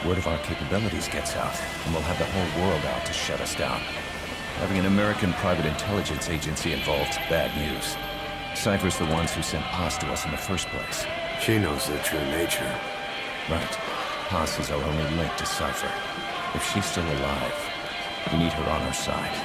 Word of our capabilities gets out, and we'll have the whole world out to shut us down. Having an American private intelligence agency involved is bad news. Cypher's the ones who sent Paz to us in the first place. She knows their true nature. Right. Paz is our only link to Cypher. If she's still alive, we need her on our side.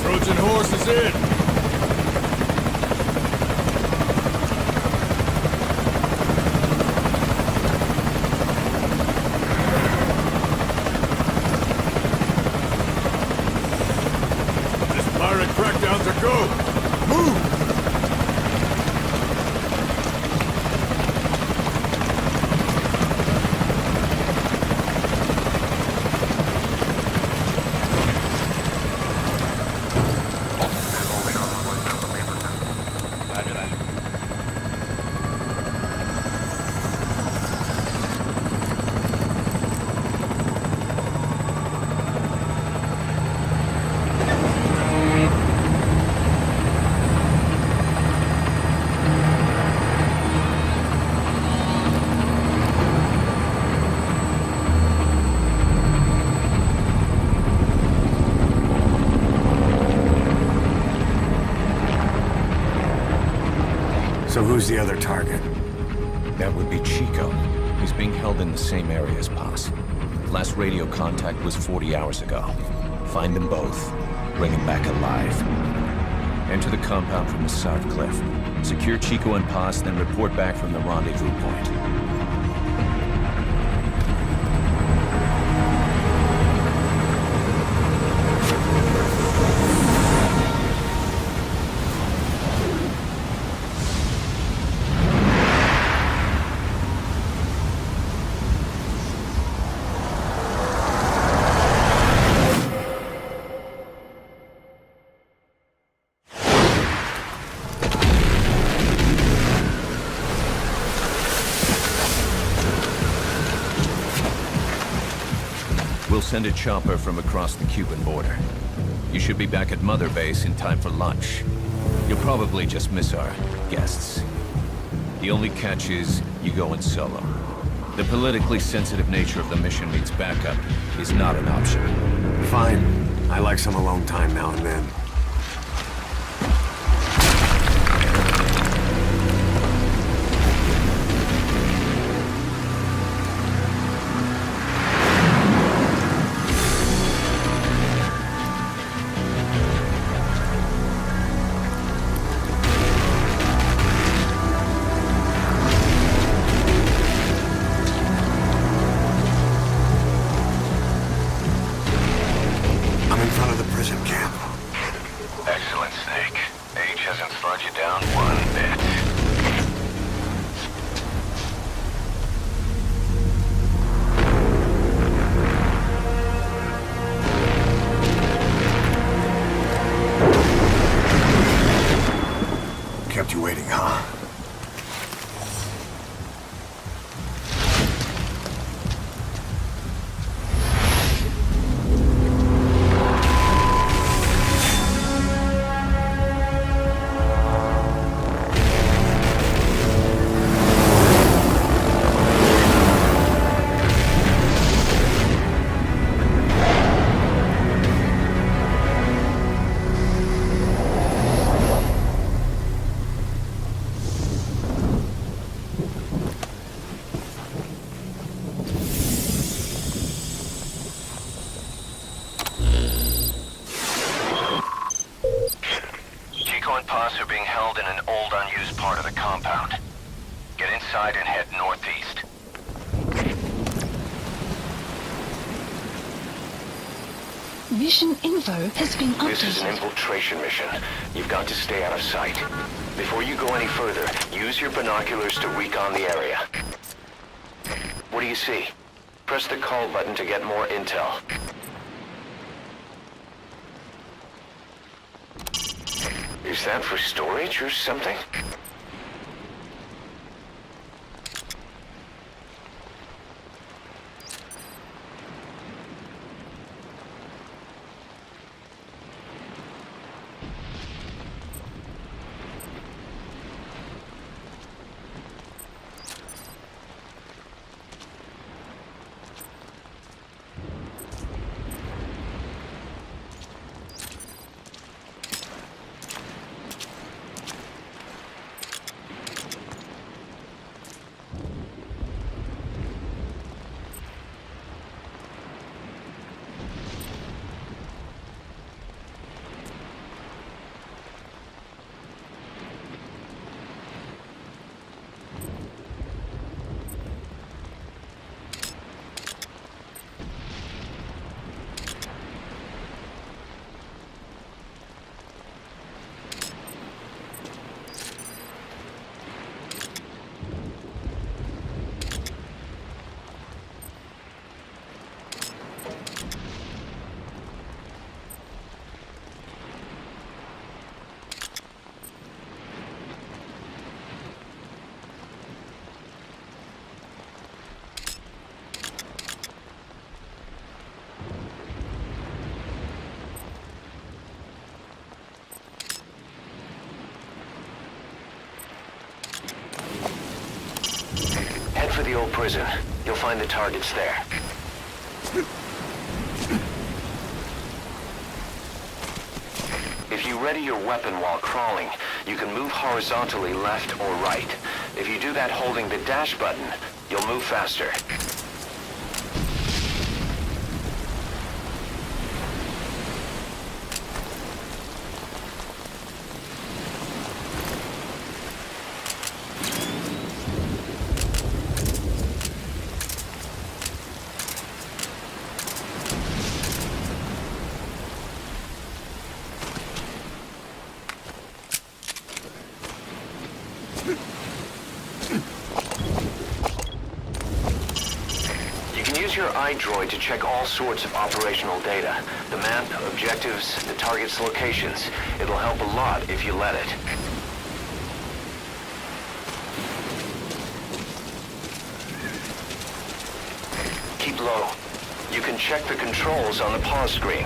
Trojan horse is in! This pirate crackdown's a go! Move! So who's the other target? That would be Chico. He's being held in the same area as Paz. Last radio contact was 40 hours ago. Find them both. Bring them back alive. Enter the compound from the south cliff. Secure Chico and Paz, then report back from the rendezvous point. We'll send a chopper from across the Cuban border. You should be back at Mother Base in time for lunch. You'll probably just miss our guests. The only catch is you go in solo. The politically sensitive nature of the mission means backup is not an option. Fine. I like some alone time now and then. I'm in front of the prison camp. Excellent, Snake. Age hasn't slowed you down one bit. Kept you waiting, huh? Chico and Paz are being held in an old, unused part of the compound. Get inside and head northeast. Mission info has been This is an updated. infiltration mission. You've got to stay out of sight. Before you go any further, use your binoculars to recon the area. What do you see? Press the call button to get more intel. Is that for storage or something? Head for the old prison. You'll find the targets there. If you ready your weapon while crawling, you can move horizontally left or right. If you do that holding the dash button, you'll move faster. Use your iDroid to check all sorts of operational data. The map, objectives, the target's locations. It'll help a lot if you let it. Keep low. You can check the controls on the pause screen.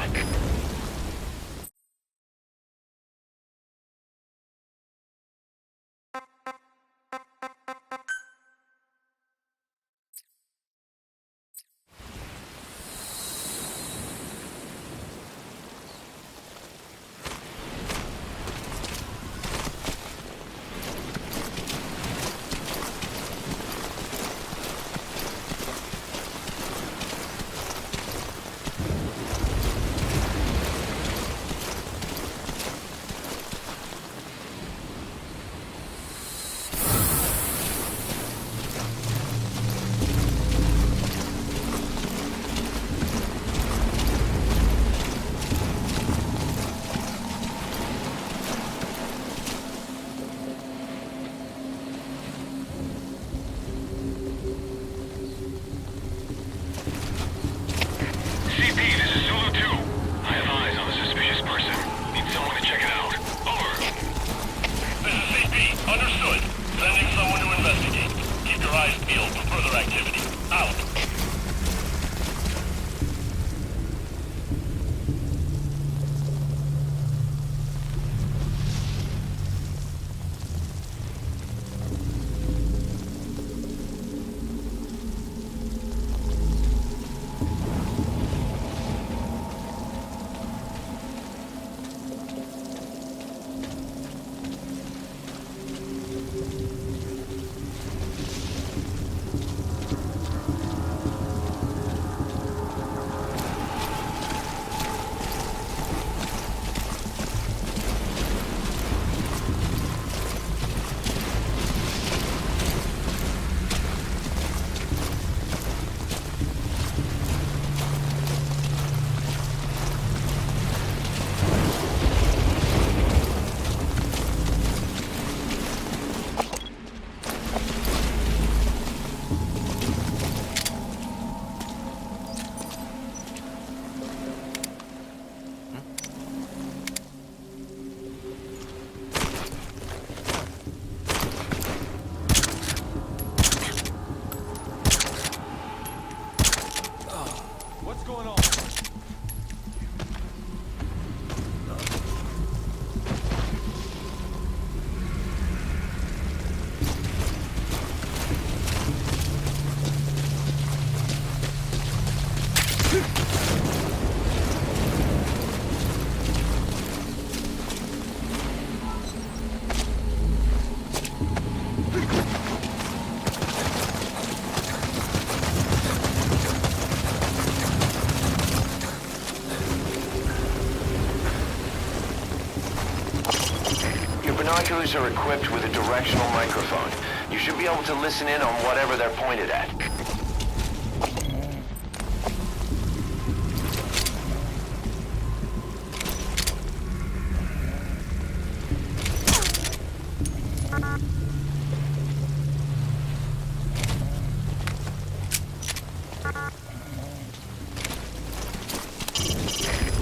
binoculars are equipped with a directional microphone. You should be able to listen in on whatever they're pointed at.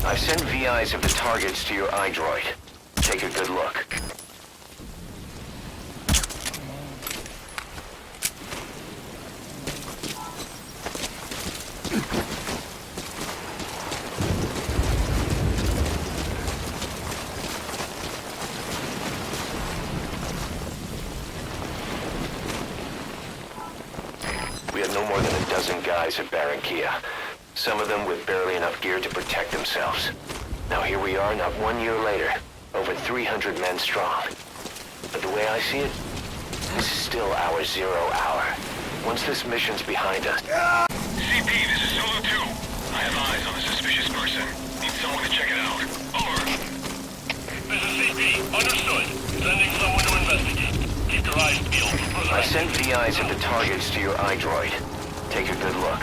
I've sent VIs of the targets to your iDroid. Take a good look. We have no more than a dozen guys at Barranquilla. Some of them with barely enough gear to protect themselves. Now here we are, not 1 year later, over 300 men strong. But the way I see it, this is still our 0 hour. Once this mission's behind us... CP, this is Zulu 2. I have eyes on a suspicious person. Need someone to check it out. Over. This is CP. Understood. Sending someone to investigate. Keep your eyes peeled for further... I sent VIs of the targets to your iDroid. Take a good look.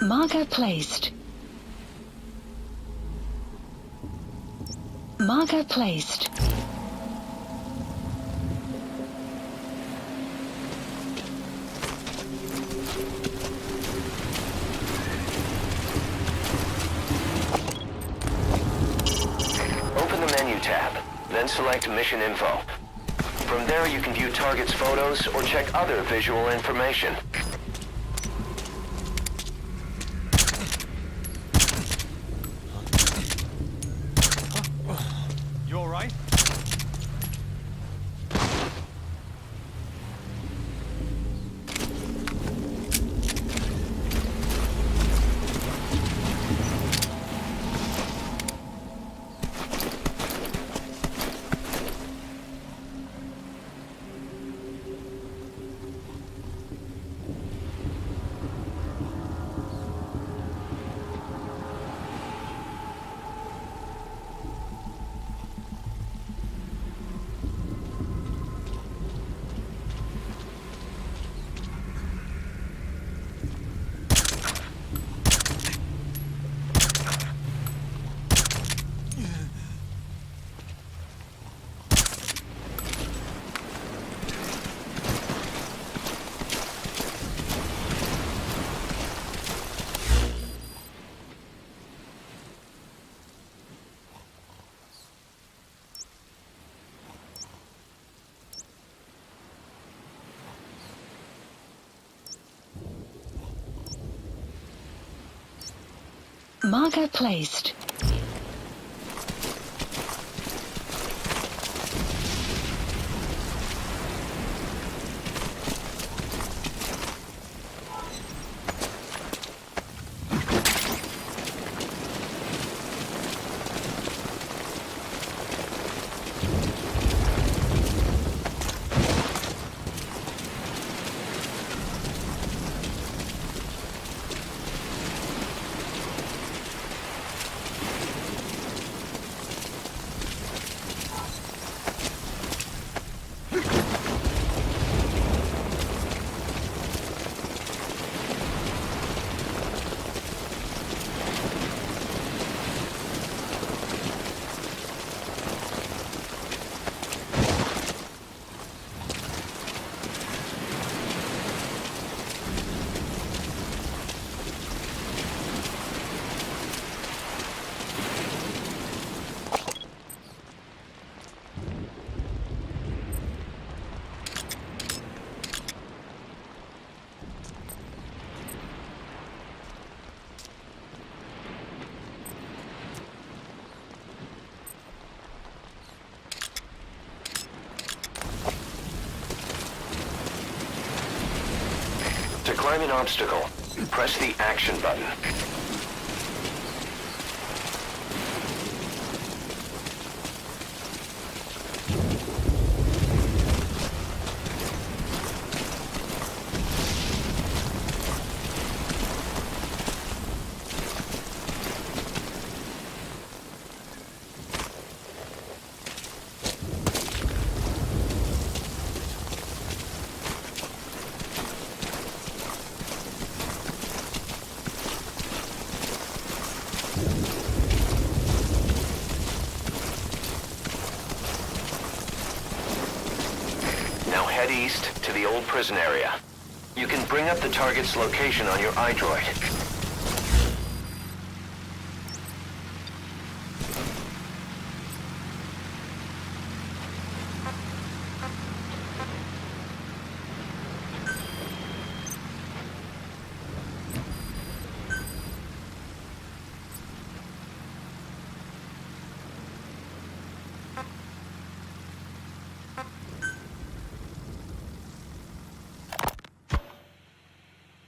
Marker placed. Marker placed. Open the menu tab, then select Mission Info. From there you can view targets' photos or check other visual information. You all right? Marker placed. To climb an obstacle, press the action button. east to the old prison area. You can bring up the target's location on your iDroid.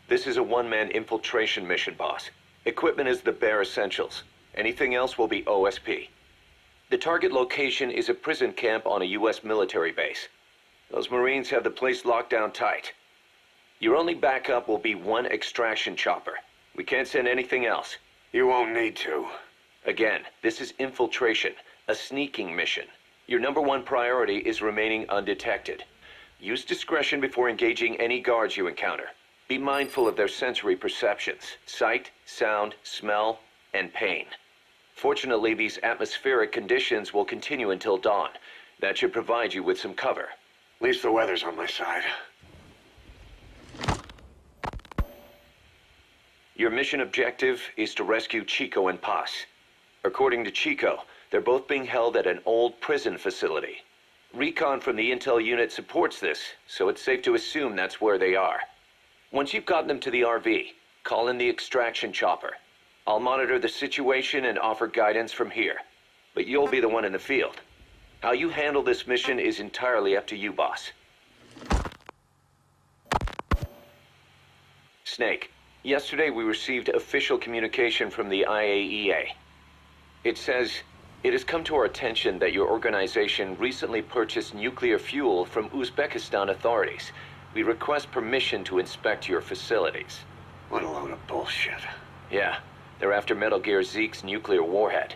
This is a one-man infiltration mission, boss. Equipment is the bare essentials. Anything else will be OSP. The target location is a prison camp on a U.S. military base. Those Marines have the place locked down tight. Your only backup will be one extraction chopper. We can't send anything else. You won't need to. Again, this is infiltration, a sneaking mission. Your number one priority is remaining undetected. Use discretion before engaging any guards you encounter. Be mindful of their sensory perceptions: sight, sound, smell, and pain. Fortunately, these atmospheric conditions will continue until dawn. That should provide you with some cover. At least the weather's on my side. Your mission objective is to rescue Chico and Paz. According to Chico, they're both being held at an old prison facility. Recon from the intel unit supports this, so it's safe to assume that's where they are. Once you've gotten them to the RV, call in the extraction chopper. I'll monitor the situation and offer guidance from here. But you'll be the one in the field. How you handle this mission is entirely up to you, boss. Snake, yesterday we received official communication from the IAEA. It says, "It has come to our attention that your organization recently purchased nuclear fuel from Uzbekistan authorities. We request permission to inspect your facilities." What a load of bullshit. Yeah, they're after Metal Gear Zeke's nuclear warhead.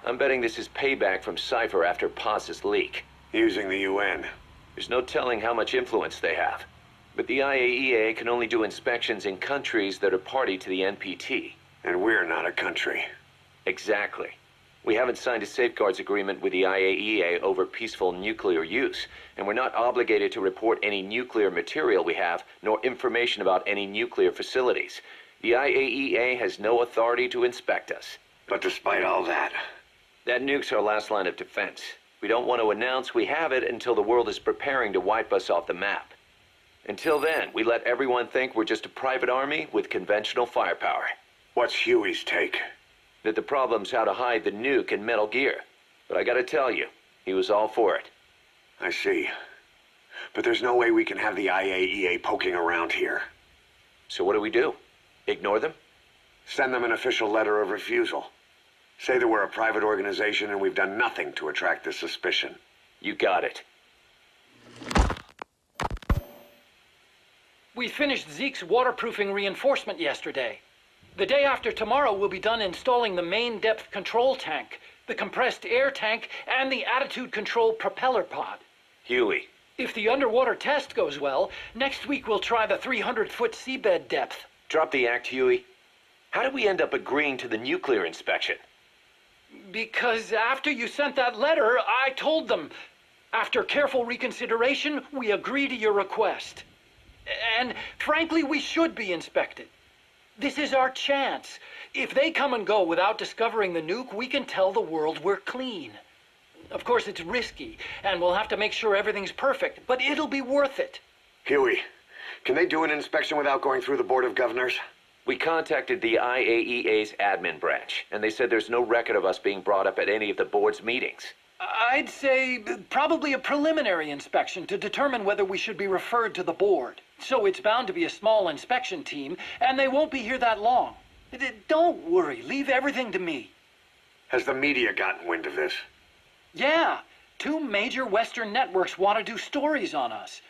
I'm betting this is payback from Cypher after Paz's leak. Using the UN. There's no telling how much influence they have. But the IAEA can only do inspections in countries that are party to the NPT. And we're not a country. Exactly. We haven't signed a safeguards agreement with the IAEA over peaceful nuclear use, and we're not obligated to report any nuclear material we have, nor information about any nuclear facilities. The IAEA has no authority to inspect us. But despite all that, That nuke's our last line of defense. We don't want to announce we have it until the world is preparing to wipe us off the map. Until then, we let everyone think we're just a private army with conventional firepower. what's Huey's take? That the problem's how to hide the nuke in Metal Gear. But I gotta tell you, he was all for it. I see. But there's no way we can have the IAEA poking around here. So what do we do? Ignore them? Send them an official letter of refusal. Say that we're a private organization and we've done nothing to attract this suspicion. You got it. We finished Zeke's waterproofing reinforcement yesterday. The day after tomorrow, we'll be done installing the main depth control tank, the compressed air tank, and the attitude control propeller pod. Huey. If the underwater test goes well, next week we'll try the 300-foot seabed depth. Drop the act, Huey. How did we end up agreeing to the nuclear inspection? Because after you sent that letter, I told them. After careful reconsideration, we agree to your request. And frankly, we should be inspected. This is our chance. If they come and go without discovering the nuke, we can tell the world we're clean. Of course, it's risky, and we'll have to make sure everything's perfect, but it'll be worth it. Huey, can they do an inspection without going through the Board of Governors? We contacted the IAEA's admin branch, and they said there's no record of us being brought up at any of the board's meetings. I'd say probably a preliminary inspection to determine whether we should be referred to the board. So it's bound to be a small inspection team, and they won't be here that long. Don't worry, leave everything to me. Has the media gotten wind of this? Yeah, 2 major Western networks want to do stories on us.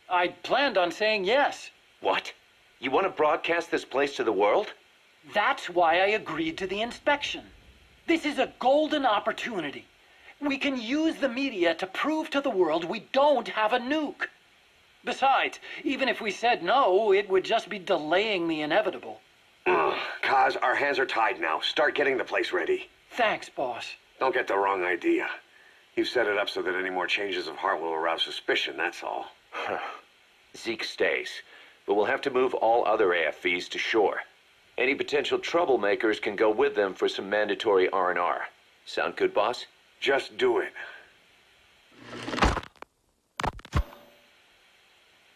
I planned on saying yes. What? You want to broadcast this place to the world? That's why I agreed to the inspection. This is a golden opportunity. We can use the media to prove to the world we don't have a nuke. Besides, even if we said no, it would just be delaying the inevitable. Kaz, our hands are tied now. Start getting the place ready. Thanks, boss. Don't get the wrong idea. You've set it up so that any more changes of heart will arouse suspicion, that's all. Zeke stays, but we'll have to move all other AFVs to shore. Any potential troublemakers can go with them for some mandatory R&R. Sound good, boss? Just do it.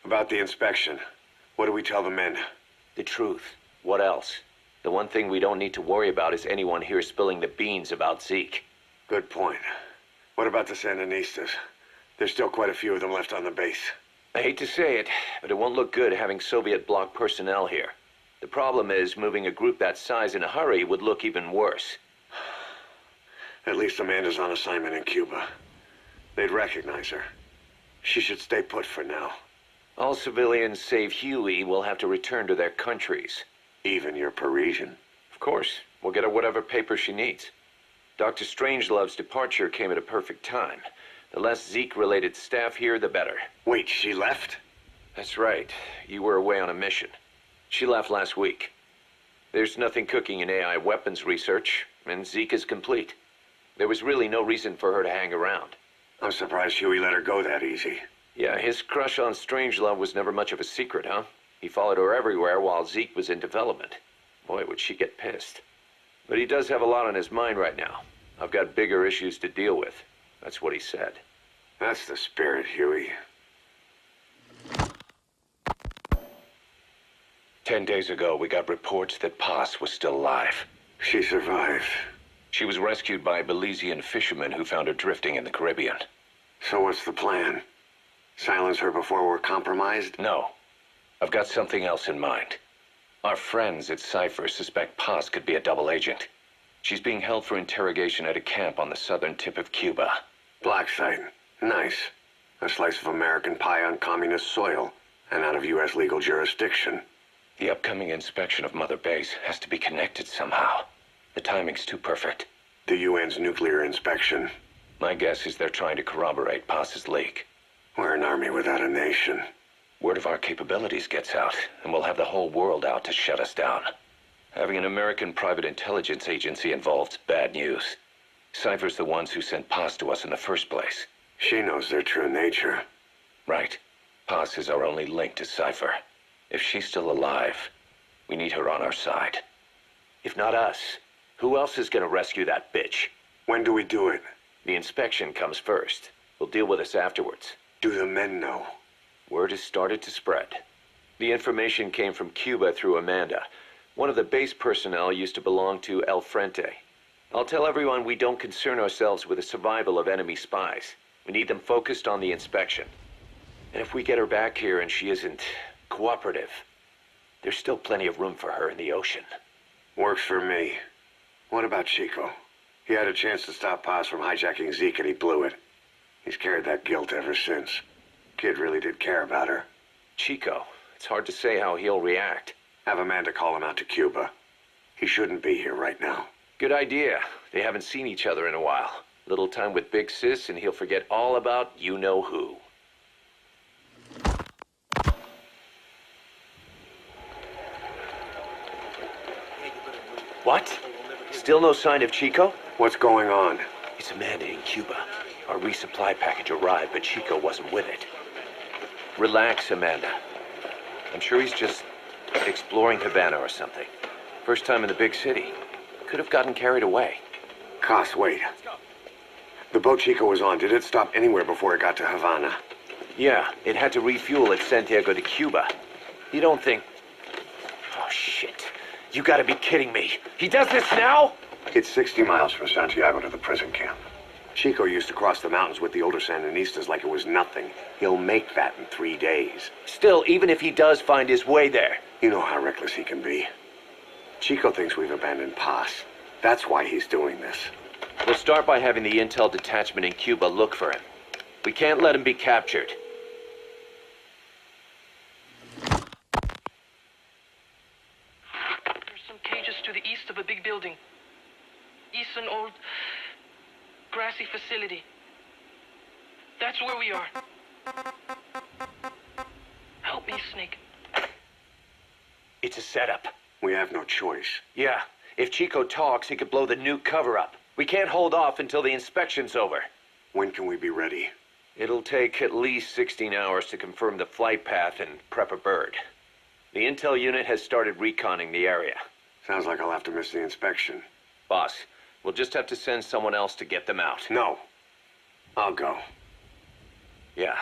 About the inspection, what do we tell the men? The truth. What else? The one thing we don't need to worry about is anyone here spilling the beans about Zeke. Good point. What about the Sandinistas? There's still quite a few of them left on the base. I hate to say it, but it won't look good having Soviet bloc personnel here. The problem is, moving a group that size in a hurry would look even worse. At least Amanda's on assignment in Cuba. They'd recognize her. She should stay put for now. All civilians save Huey will have to return to their countries. Even your Parisian. Of course, we'll get her whatever paper she needs. Dr. Strangelove's departure came at a perfect time. The less Zeke-related staff here, the better. Wait, she left? That's right. You were away on a mission. She left last week. There's nothing cooking in AI weapons research, and Zeke is complete. There was really no reason for her to hang around. I'm surprised Huey let her go that easy. Yeah, his crush on Strangelove was never much of a secret, huh? He followed her everywhere while Zeke was in development. Boy, would she get pissed. But he does have a lot on his mind right now. I've got bigger issues to deal with. That's what he said. That's the spirit, Huey. 10 days ago, we got reports that Paz was still alive. She survived. She was rescued by Belizean fishermen who found her drifting in the Caribbean. So what's the plan? Silence her before we're compromised? No. I've got something else in mind. Our friends at Cypher suspect Paz could be a double agent. She's being held for interrogation at a camp on the southern tip of Cuba. Black site. Nice. A slice of American pie on communist soil, and out of U.S. legal jurisdiction. The upcoming inspection of Mother Base has to be connected somehow. The timing's too perfect. The UN's nuclear inspection. My guess is they're trying to corroborate Paz's leak. We're an army without a nation. Word of our capabilities gets out, and we'll have the whole world out to shut us down. Having an American private intelligence agency involved's bad news. Cypher's the ones who sent Paz to us in the first place. She knows their true nature. Right. Paz is our only link to Cypher. If she's still alive, we need her on our side. If not us, who else is gonna rescue that bitch? When do we do it? The inspection comes first. We'll deal with us afterwards. Do the men know? Word has started to spread. The information came from Cuba through Amanda. One of the base personnel used to belong to El Frente. I'll tell everyone we don't concern ourselves with the survival of enemy spies. We need them focused on the inspection. And if we get her back here and she isn't cooperative, there's still plenty of room for her in the ocean. Works for me. What about Chico? He had a chance to stop Paz from hijacking Zeke and he blew it. He's carried that guilt ever since. Kid really did care about her. Chico, it's hard to say how he'll react. Have Amanda call him out to Cuba. He shouldn't be here right now. Good idea. They haven't seen each other in a while. Little time with Big Sis and he'll forget all about you-know-who. What? Still no sign of Chico? What's going on? It's Amanda in Cuba. Our resupply package arrived, but Chico wasn't with it. Relax, Amanda. I'm sure he's just exploring Havana or something. First time in the big city. Could have gotten carried away. Cos, wait. The boat Chico was on, did it stop anywhere before it got to Havana? Yeah, it had to refuel at Santiago de Cuba. You don't think... Oh, shit. You gotta be kidding me. He does this now? It's 60 miles from Santiago to the prison camp. Chico used to cross the mountains with the older Sandinistas like it was nothing. He'll make that in 3 days. Still, even if he does find his way there... You know how reckless he can be. Chico thinks we've abandoned Paz. That's why he's doing this. We'll start by having the intel detachment in Cuba look for him. We can't let him be captured. There's some cages to the east of a big building. East an old grassy facility. That's where we are. Help me, Snake. It's a setup. We have no choice. Yeah, if Chico talks, he could blow the nuke cover up. We can't hold off until the inspection's over. When can we be ready? It'll take at least 16 hours to confirm the flight path and prep a bird. The intel unit has started reconning the area. Sounds like I'll have to miss the inspection. Boss, we'll just have to send someone else to get them out. No. I'll go. Yeah,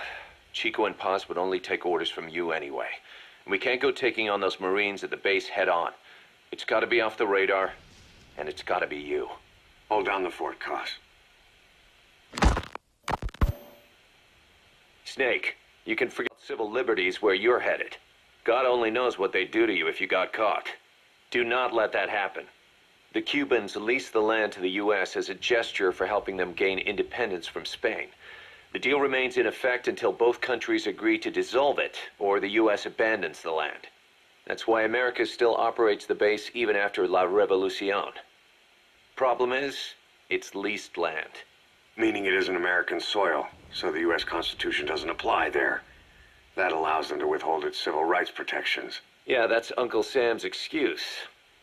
Chico and Paz would only take orders from you anyway. We can't go taking on those Marines at the base head on. It's gotta be off the radar, and it's gotta be you. Hold down the fort, Cos. Snake, you can forget civil liberties where you're headed. God only knows what they'd do to you if you got caught. Do not let that happen. The Cubans leased the land to the U.S. as a gesture for helping them gain independence from Spain. The deal remains in effect until both countries agree to dissolve it, or the U.S. abandons the land. That's why America still operates the base even after La Revolucion. Problem is, it's leased land. Meaning it isn't American soil, so the U.S. Constitution doesn't apply there. That allows them to withhold its civil rights protections. Yeah, that's Uncle Sam's excuse.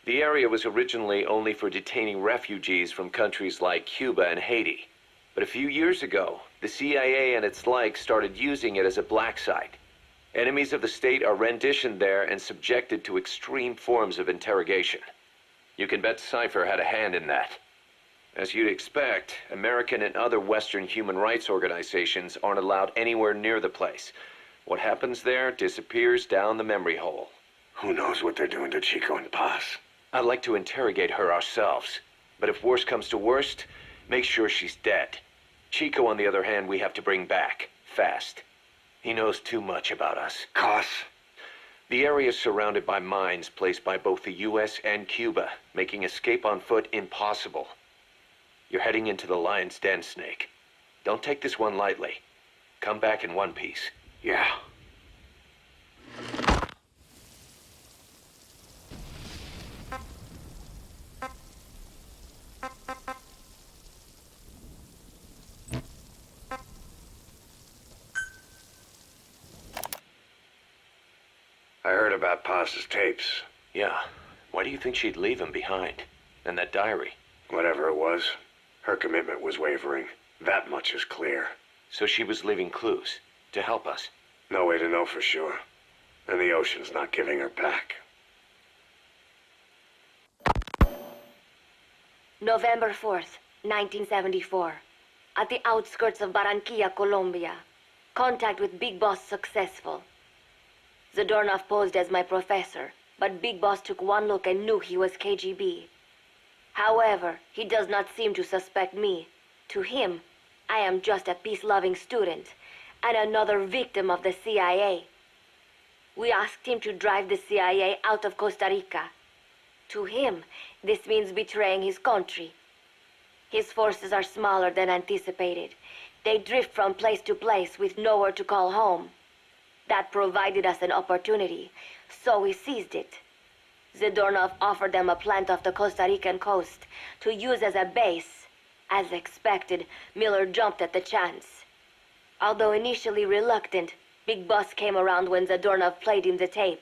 The area was originally only for detaining refugees from countries like Cuba and Haiti. But a few years ago, the CIA and its like started using it as a black site. Enemies of the state are renditioned there and subjected to extreme forms of interrogation. You can bet Cypher had a hand in that. As you'd expect, American and other Western human rights organizations aren't allowed anywhere near the place. What happens there disappears down the memory hole. Who knows what they're doing to Chico and Paz? I'd like to interrogate her ourselves. But if worst comes to worst, make sure she's dead. Chico, on the other hand, we have to bring back. Fast. He knows too much about us. Cos? The area is surrounded by mines placed by both the U.S. and Cuba, making escape on foot impossible. You're heading into the Lion's Den, Snake. Don't take this one lightly. Come back in one piece. Yeah. I heard about Paz's tapes. Yeah. Why do you think she'd leave him behind? And that diary? Whatever it was, her commitment was wavering. That much is clear. So she was leaving clues to help us. No way to know for sure. And the ocean's not giving her back. November 4th, 1974. At the outskirts of Barranquilla, Colombia. Contact with Big Boss successful. Zadornov posed as my professor, but Big Boss took one look and knew he was KGB. However, he does not seem to suspect me. To him, I am just a peace-loving student, and another victim of the CIA. We asked him to drive the CIA out of Costa Rica. To him, this means betraying his country. His forces are smaller than anticipated. They drift from place to place with nowhere to call home. That provided us an opportunity, so we seized it. Zadornov offered them a plant off the Costa Rican coast to use as a base. As expected, Miller jumped at the chance. Although initially reluctant, Big Boss came around when Zadornov played him the tape.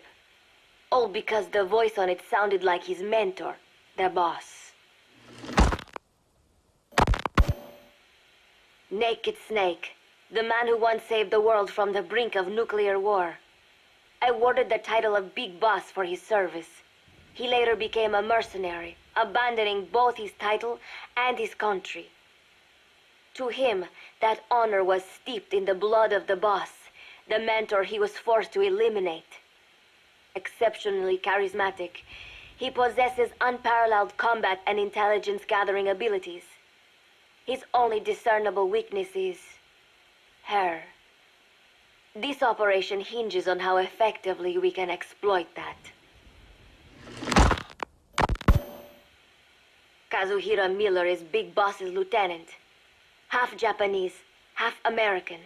All because the voice on it sounded like his mentor, the boss. Naked Snake, the man who once saved the world from the brink of nuclear war. I awarded the title of Big Boss for his service. He later became a mercenary, abandoning both his title and his country. To him, that honor was steeped in the blood of the boss, the mentor he was forced to eliminate. Exceptionally charismatic, he possesses unparalleled combat and intelligence-gathering abilities. His only discernible weakness is her. This operation hinges on how effectively we can exploit that. Kazuhira Miller is Big Boss's lieutenant. Half Japanese, half American.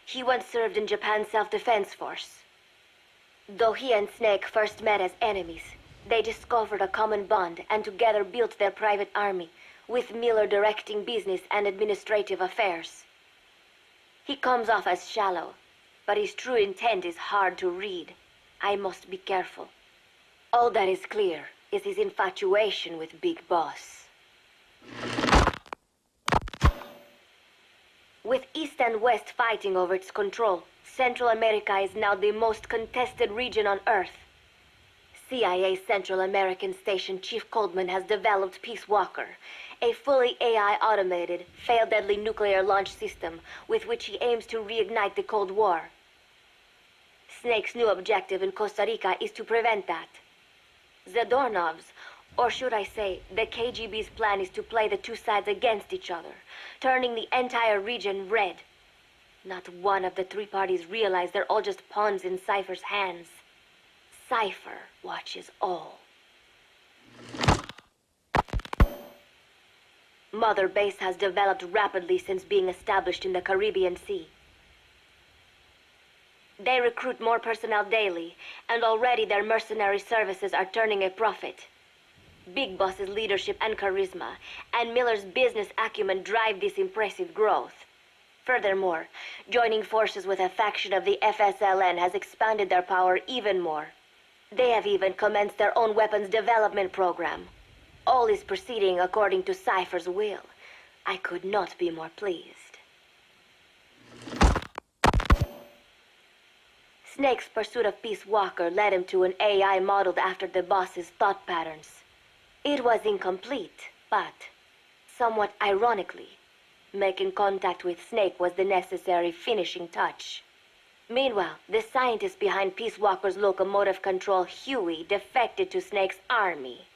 He once served in Japan's self-defense force. Though he and Snake first met as enemies, they discovered a common bond and together built their private army, with Miller directing business and administrative affairs. He comes off as shallow, but his true intent is hard to read. I must be careful. All that is clear is his infatuation with Big Boss. With East and West fighting over its control, Central America is now the most contested region on Earth. CIA Central American Station Chief Coldman has developed Peace Walker, a fully AI-automated, fail-deadly nuclear launch system with which he aims to reignite the Cold War. Snake's new objective in Costa Rica is to prevent that. Zadornov's, or should I say, the KGB's plan is to play the two sides against each other, turning the entire region red. Not one of the three parties realize they're all just pawns in Cypher's hands. Cypher watches all. Mother Base has developed rapidly since being established in the Caribbean Sea. They recruit more personnel daily, and already their mercenary services are turning a profit. Big Boss's leadership and charisma, and Miller's business acumen drive this impressive growth. Furthermore, joining forces with a faction of the FSLN has expanded their power even more. They have even commenced their own weapons development program. All is proceeding according to Cypher's will. I could not be more pleased. Snake's pursuit of Peace Walker led him to an AI modeled after the boss's thought patterns. It was incomplete, but, somewhat ironically, making contact with Snake was the necessary finishing touch. Meanwhile, the scientist behind Peace Walker's locomotive control, Huey, defected to Snake's army.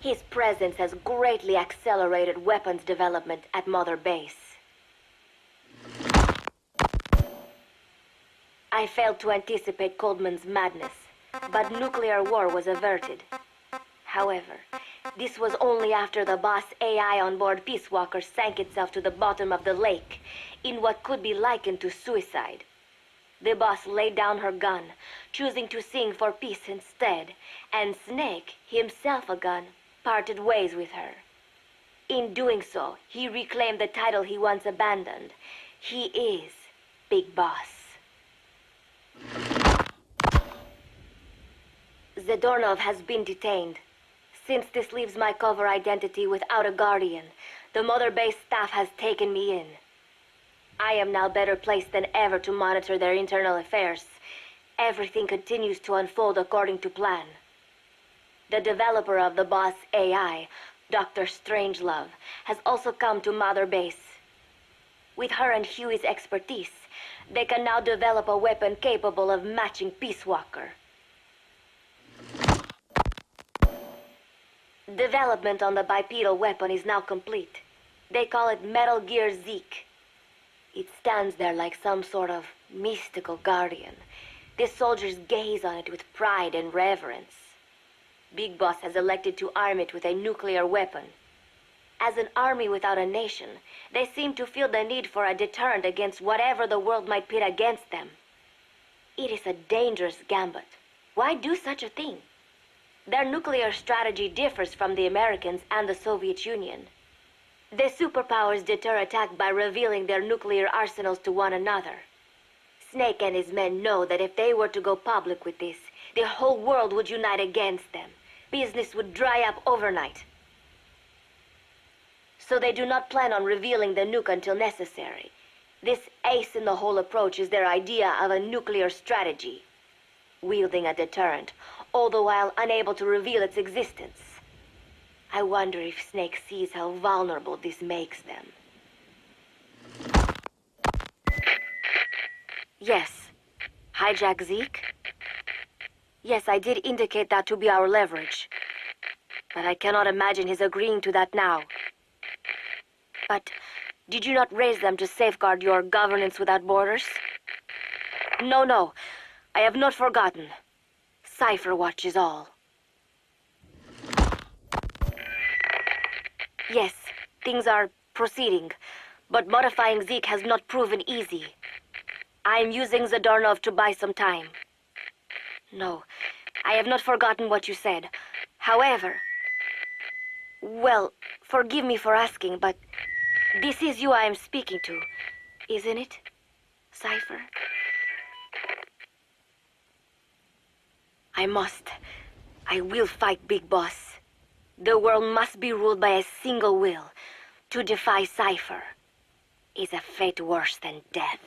His presence has greatly accelerated weapons development at Mother Base. I failed to anticipate Coldman's madness, but nuclear war was averted. However, this was only after the boss AI on board Peace Walker sank itself to the bottom of the lake in what could be likened to suicide. The boss laid down her gun, choosing to sing for peace instead, and Snake, himself a gun, parted ways with her. In doing so, he reclaimed the title he once abandoned. He is Big Boss. Zadornov has been detained. Since this leaves my cover identity without a guardian, the Mother Base staff has taken me in. I am now better placed than ever to monitor their internal affairs. Everything continues to unfold according to plan. The developer of the boss AI, Dr. Strangelove, has also come to Mother Base. With her and Huey's expertise, they can now develop a weapon capable of matching Peace Walker. Development on the bipedal weapon is now complete. They call it Metal Gear Zeke. It stands there like some sort of mystical guardian. The soldiers gaze on it with pride and reverence. Big Boss has elected to arm it with a nuclear weapon. As an army without a nation, they seem to feel the need for a deterrent against whatever the world might pit against them. It is a dangerous gambit. Why do such a thing? Their nuclear strategy differs from the Americans and the Soviet Union. The superpowers deter attack by revealing their nuclear arsenals to one another. Snake and his men know that if they were to go public with this, the whole world would unite against them. Business would dry up overnight. So they do not plan on revealing the nuke until necessary. This ace-in-the-hole approach is their idea of a nuclear strategy. Wielding a deterrent, all the while unable to reveal its existence. I wonder if Snake sees how vulnerable this makes them. Yes. Hijack Zeke? Yes, I did indicate that to be our leverage. But I cannot imagine his agreeing to that now. But did you not raise them to safeguard your governance without borders? No. I have not forgotten. Cypher watches all. Yes, things are proceeding, but modifying Zeke has not proven easy. I am using Zadornov to buy some time. No, I have not forgotten what you said. However, well, forgive me for asking, but this is you I am speaking to, isn't it, Cypher? I will fight Big Boss. The world must be ruled by a single will, to defy Cypher. is a fate worse than death.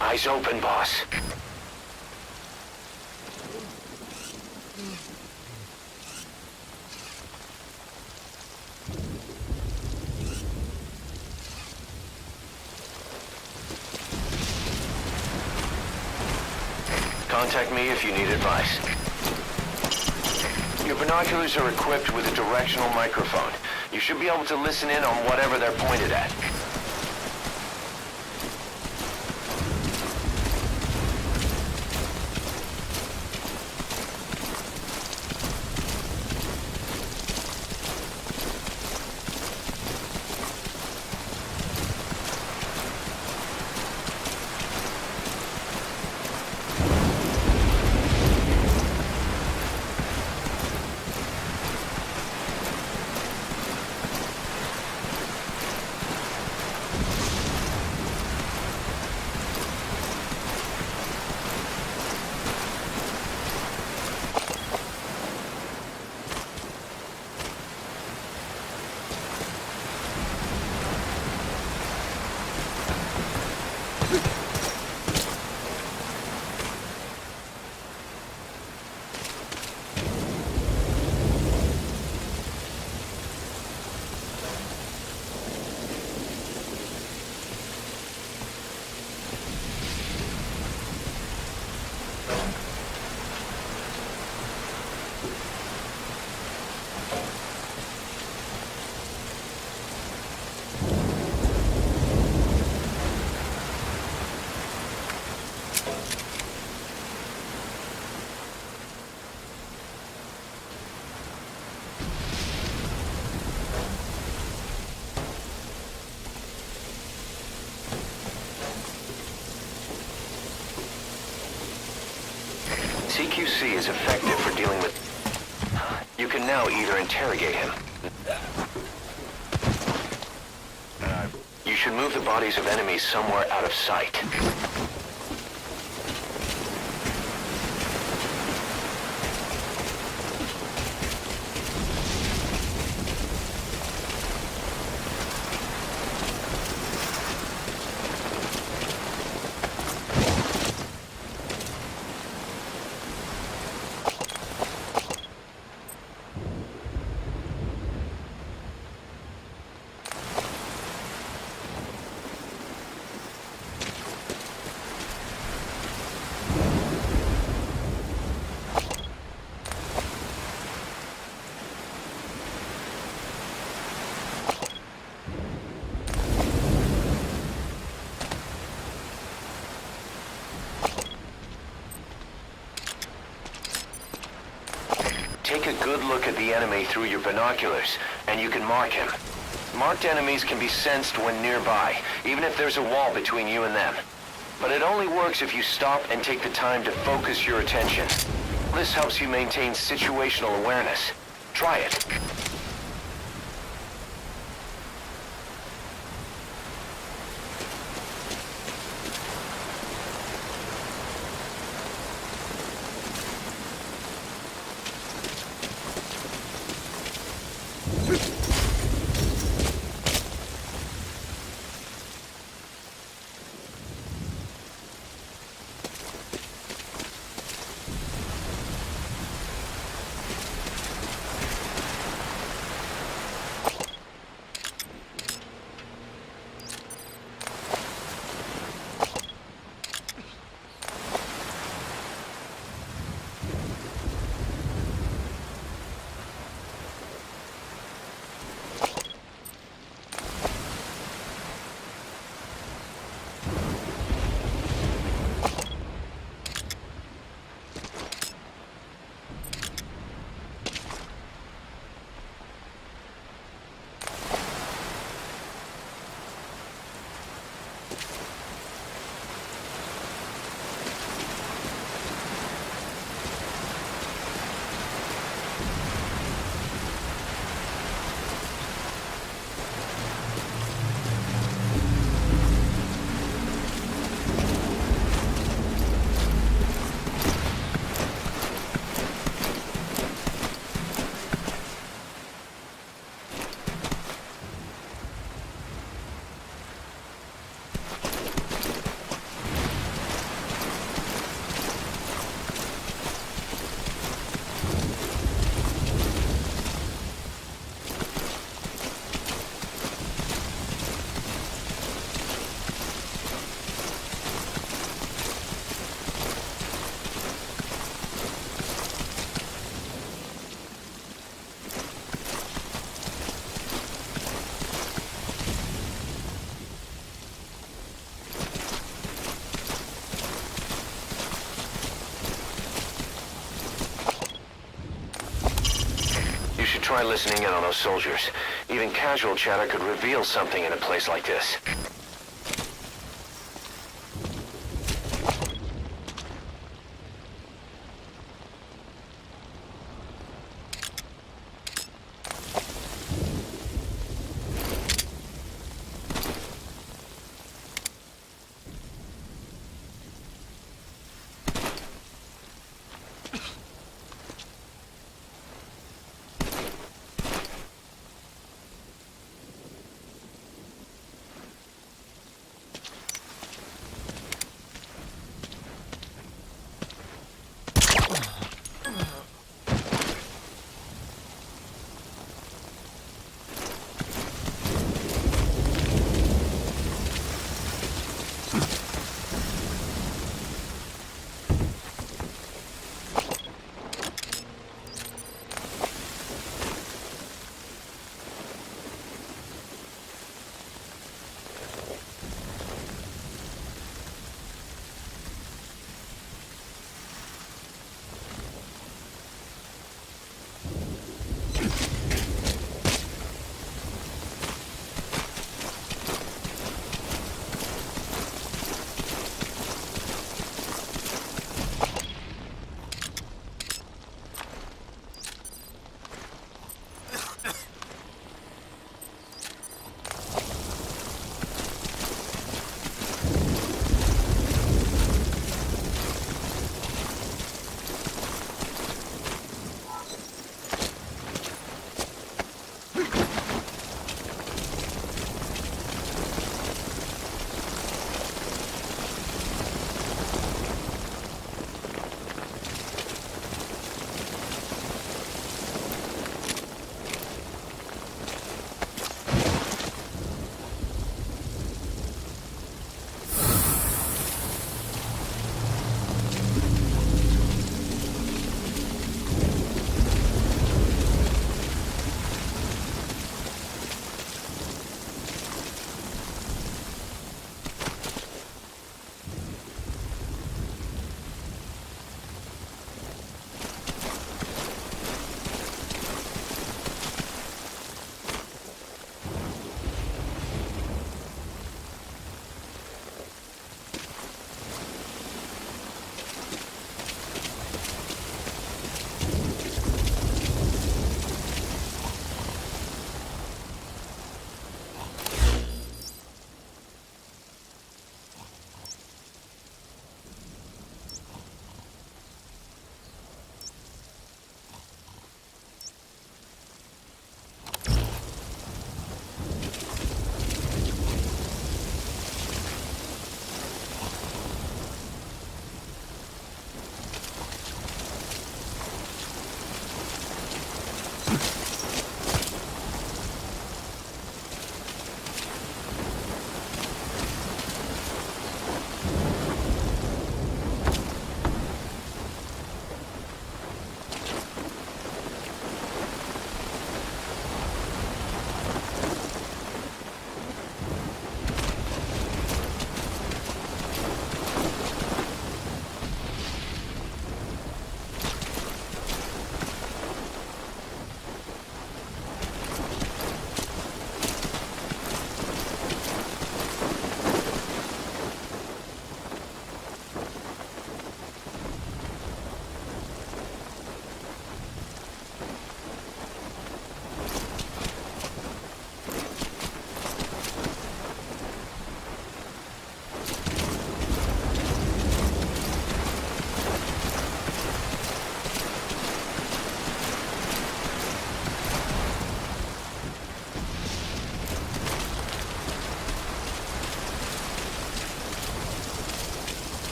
Eyes open, boss. Contact me if you need advice. Your binoculars are equipped with a directional microphone. You should be able to listen in on whatever they're pointed at. CQC is effective for dealing with... You can now either interrogate him. You should move the bodies of enemies somewhere out of sight. take a good look at the enemy through your binoculars, and you can mark him. Marked enemies can be sensed when nearby, even if there's a wall between you and them. But it only works if you stop and take the time to focus your attention. This helps you maintain situational awareness. Try it. Try listening in on those soldiers. Even casual chatter could reveal something in a place like this.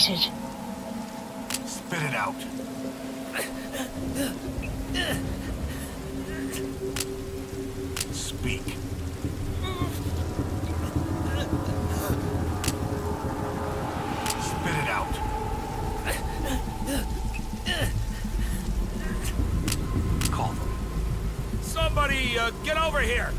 activated. Spit it out. Speak. Spit it out. Call them. Somebody, get over here!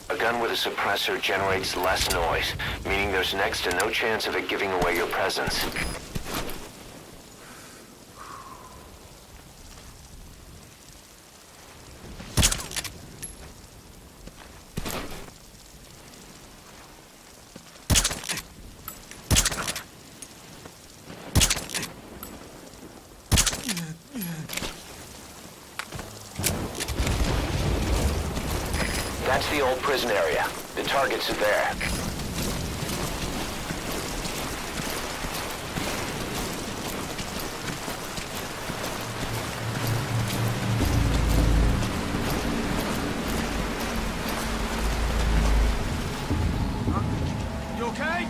A gun with a suppressor generates less noise, meaning there's next to no chance of it giving away your presence. That's the old prison area. The targets are there. You okay?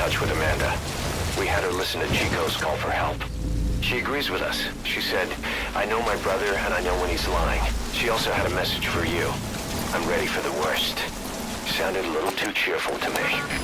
touch with Amanda. We had her listen to Chico's call for help. She agrees with us. She said, I know my brother and I know when he's lying. She also had a message for you. I'm ready for the worst. Sounded a little too cheerful to me.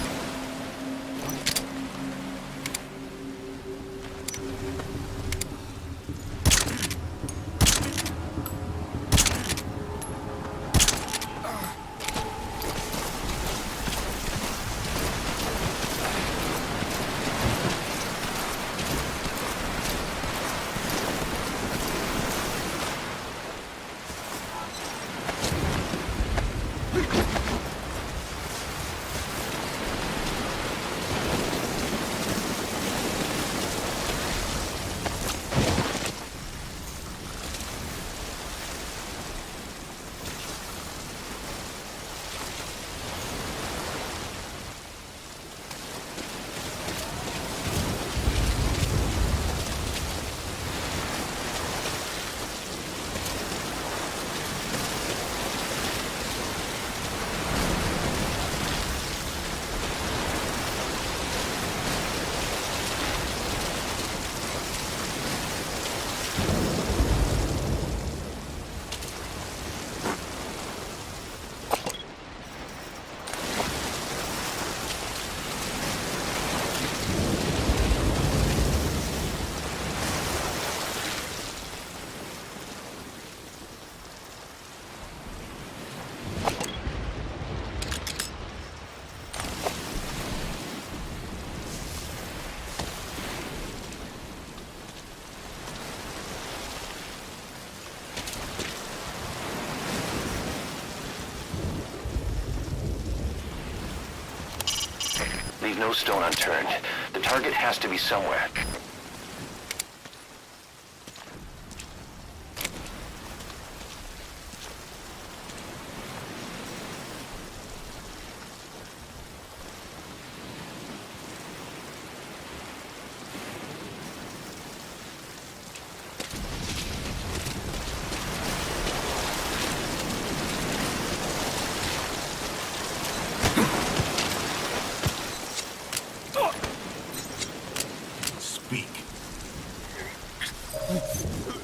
Leave no stone unturned. The target has to be somewhere.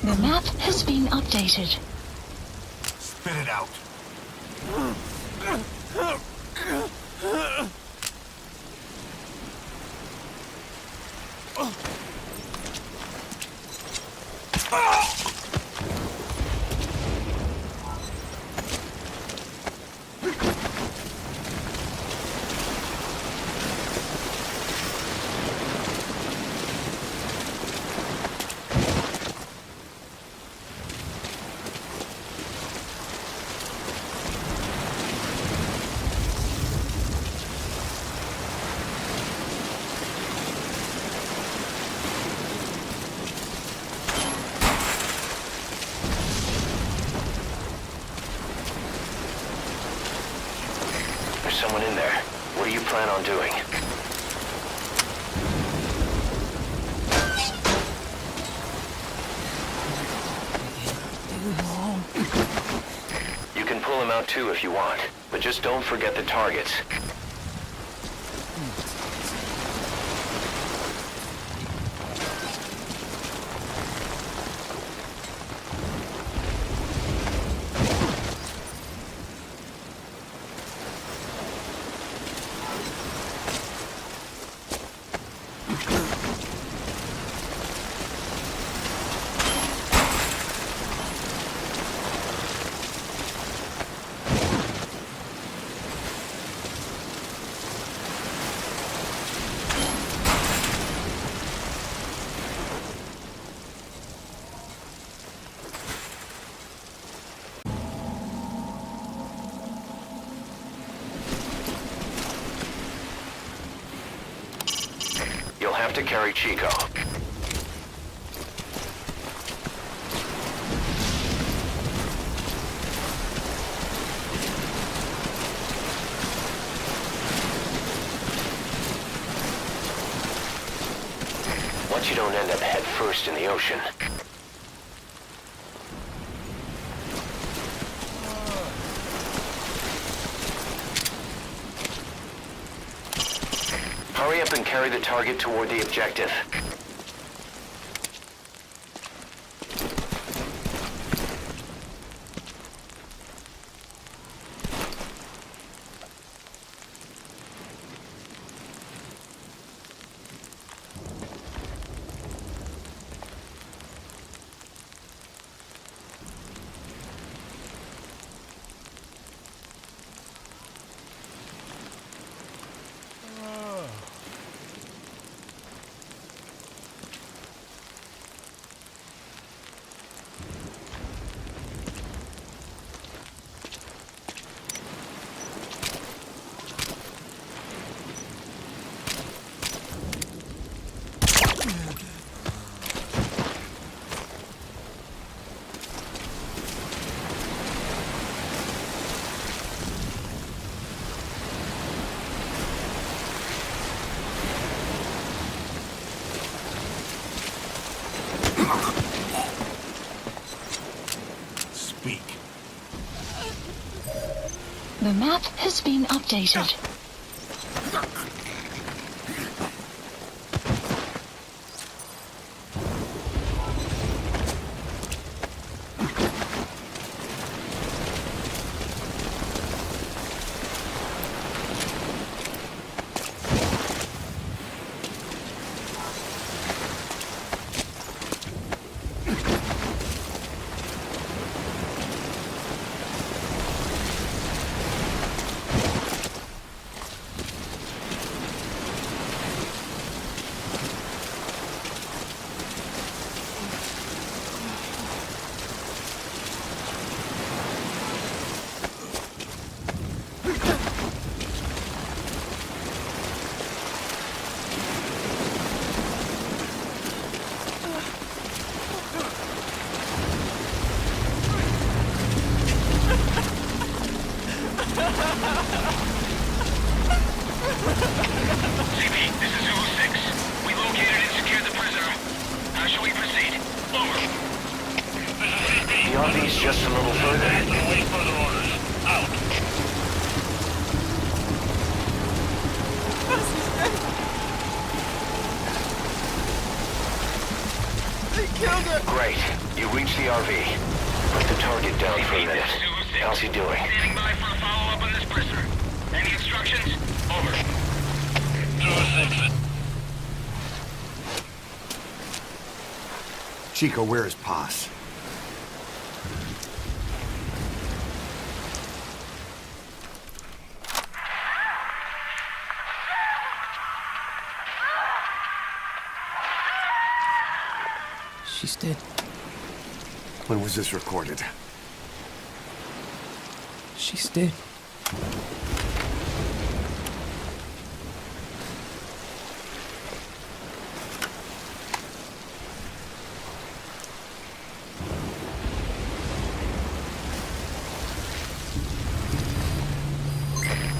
The map has been updated. Spit it out. There's someone in there. What do you plan on doing? You can pull him out too if you want, but just don't forget the targets. You'll have to carry Chico. Once you don't end up head first in the ocean. Hurry up and carry the target toward the objective. Speak. The map has been updated. CP, this is Zulu 6. We located and secured the prisoner. How shall we proceed? Over. This is CP. The RV's just a little further. Await further orders. Out. Great. You reached the RV. Put the target down for a minute. Zulu 6. How's he doing? Standing by for a follow-up on this prisoner. Any instructions? Over. Zulu 6. Chico, where is Paz? She's dead. When was this recorded? She's dead.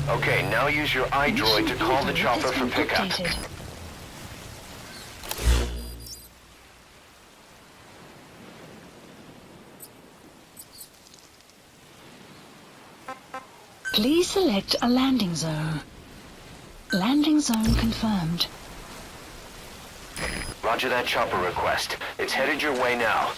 Okay, now use your iDroid to call the chopper for pickup. Updated. Please select a landing zone. Landing zone confirmed. Roger that chopper request. It's headed your way now.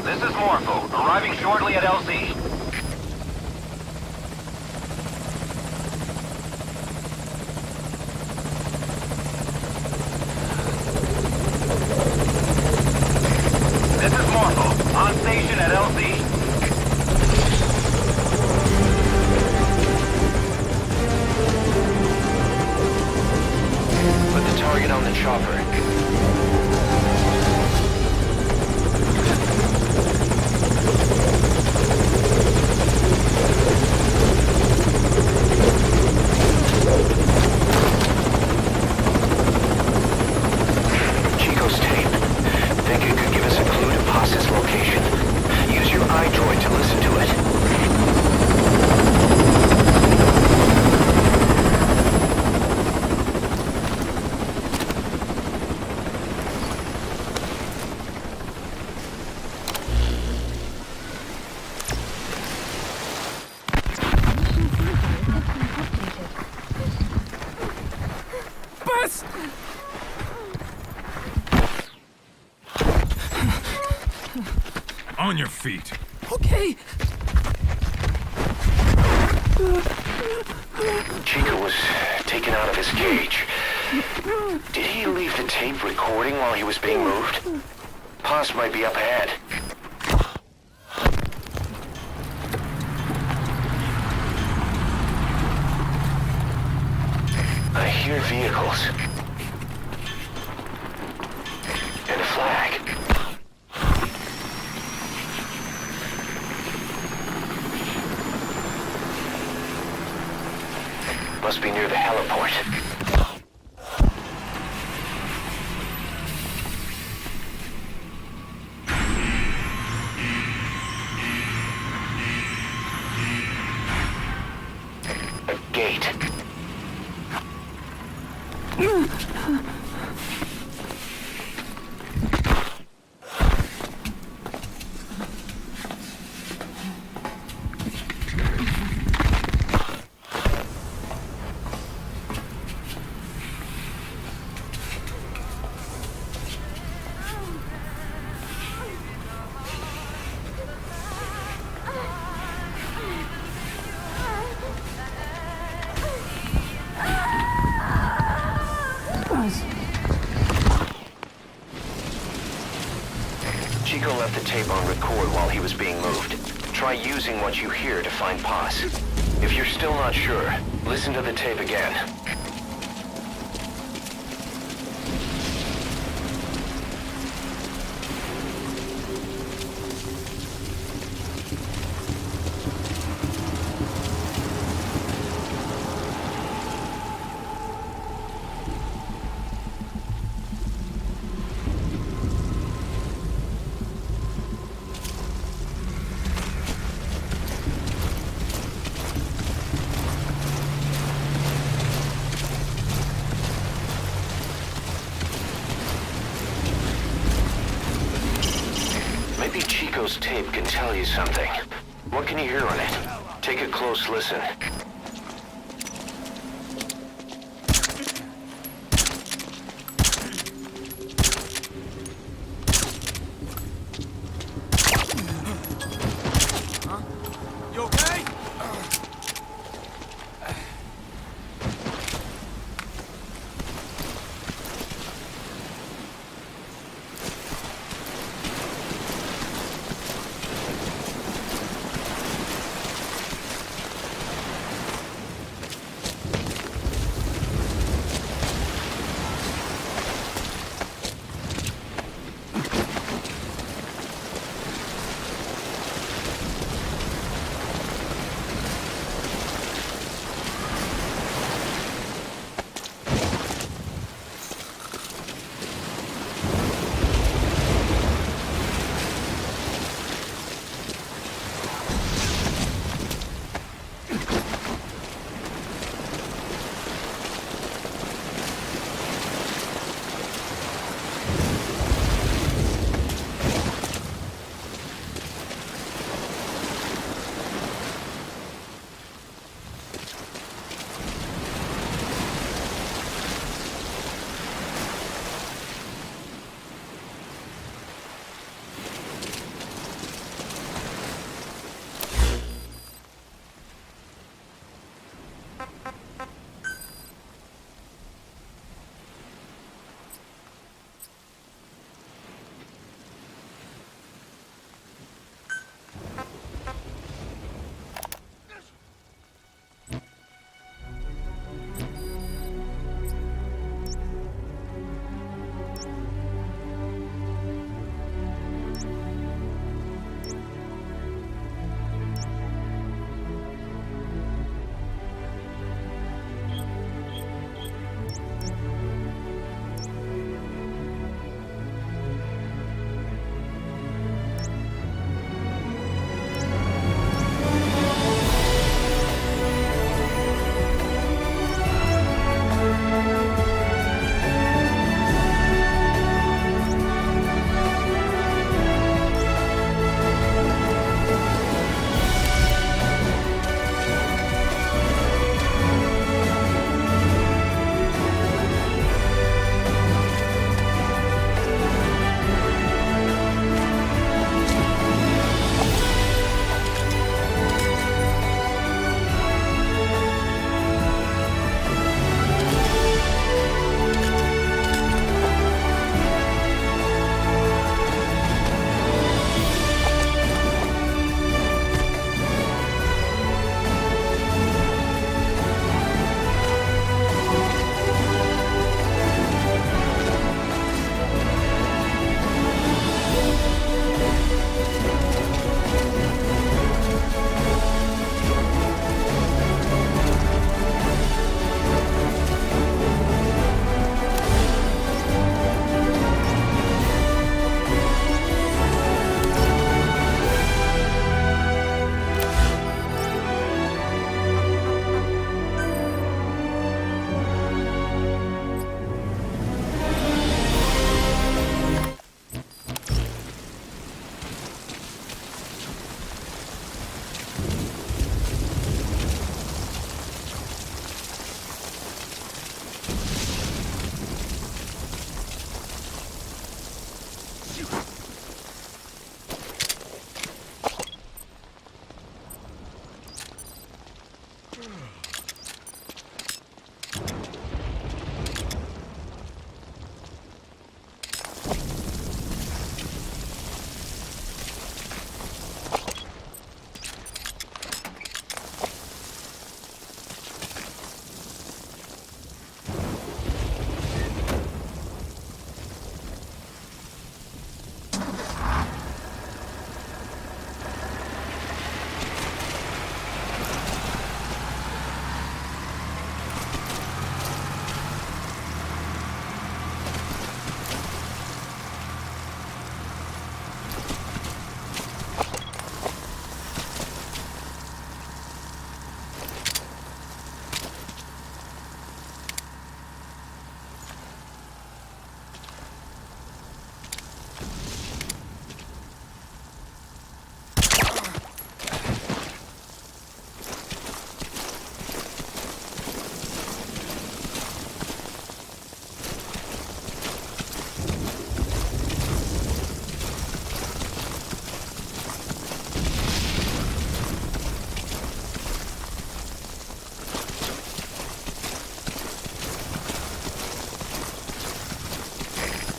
This is Morpho, arriving shortly at LZ. This is Morpho, on station at LZ. Put the target on the chopper. On your feet. Okay. Chico was taken out of his cage. Did he leave the tape recording while he was being moved? Paz might be up ahead. I hear vehicles. And a flag. Must be near the heliport. A gate. Chico left the tape on record while he was being moved. Try using what you hear to find Paz. If you're still not sure, listen to the tape again. Maybe Chico's tape can tell you something. What can you hear on it? Take a close listen. You okay?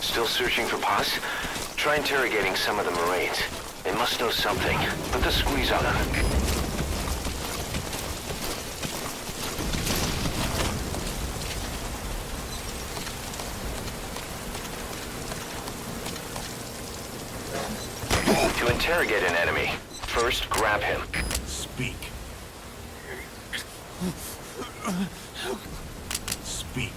Still searching for Paz? Try interrogating some of the Marines. They must know something. Put the squeeze on them. To interrogate an enemy, first grab him. Speak. Speak.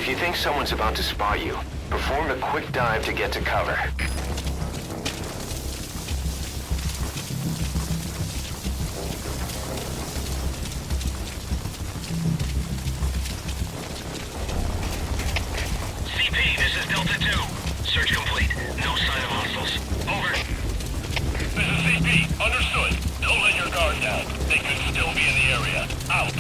If you think someone's about to spot you, perform a quick dive to get to cover. CP, this is Delta 2. Search complete. No sign of hostiles. Over. This is CP. Understood. Don't let your guard down. They could still be in the area. Out.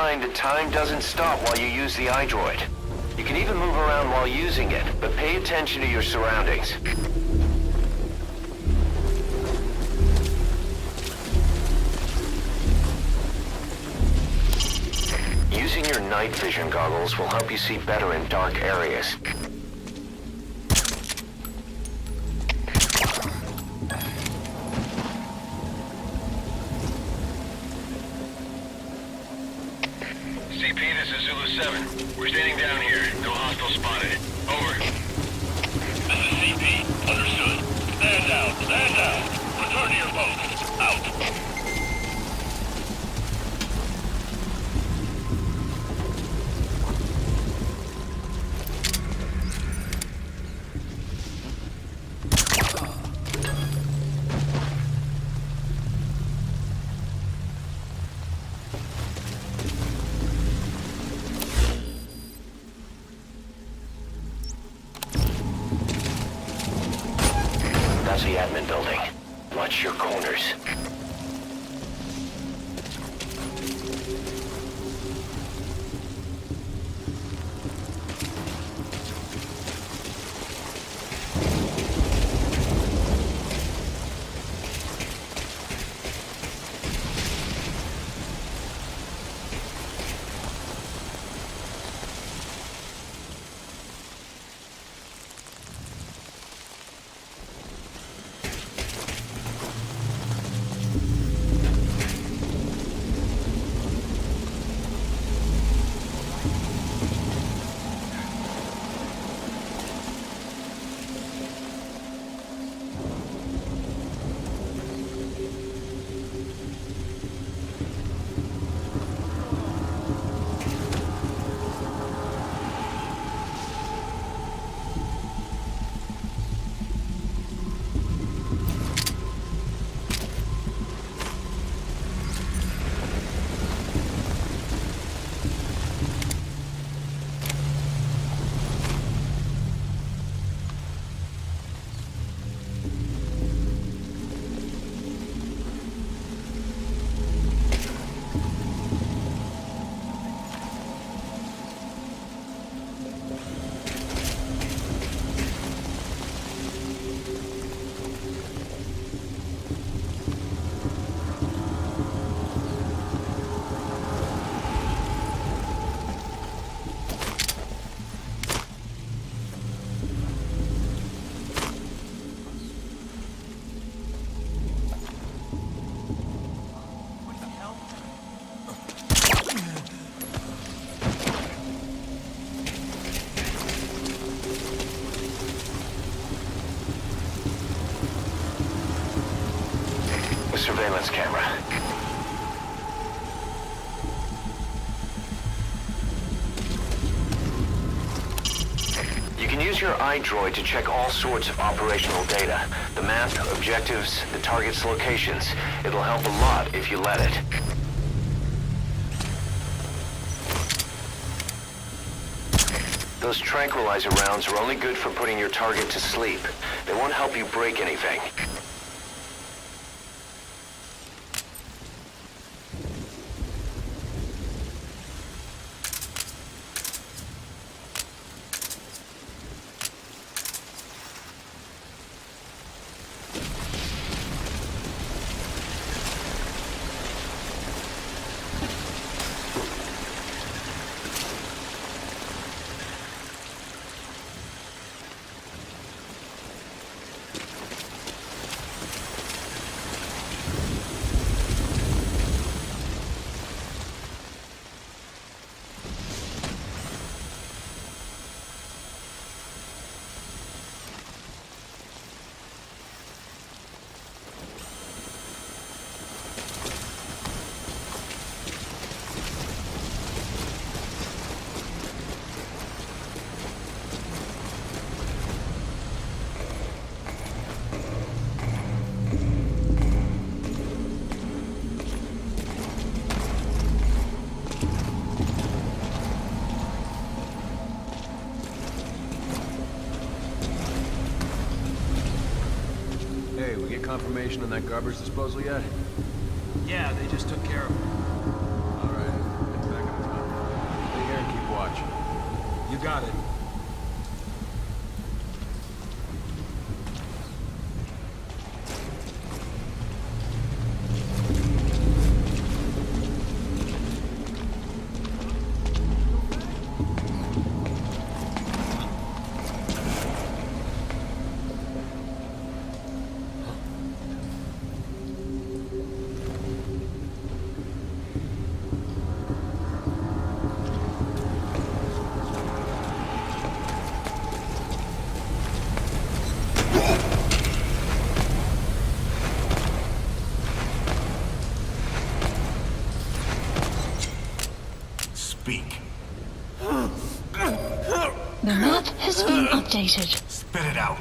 The time doesn't stop while you use the iDroid. You can even move around while using it, but pay attention to your surroundings. Using your night vision goggles will help you see better in dark areas. CP, this is Zulu 7. We're standing down here. No hostile spotted. Over. This is CP. Understood. Stand down. Stand down. Return to your post. Out. That's the admin building. Watch your corners. Surveillance camera. You can use your iDroid to check all sorts of operational data. The map, objectives, the target's locations. It'll help a lot if you let it. Those tranquilizer rounds are only good for putting your target to sleep. They won't help you break anything. Confirmation on that garbage disposal yet? Yeah, they just took care of it. All right, get back on top. Stay here and keep watch. You got it. speak. The map has been updated. Spit it out.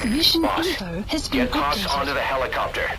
Mission Boss, info has been get Haas updated. onto the helicopter.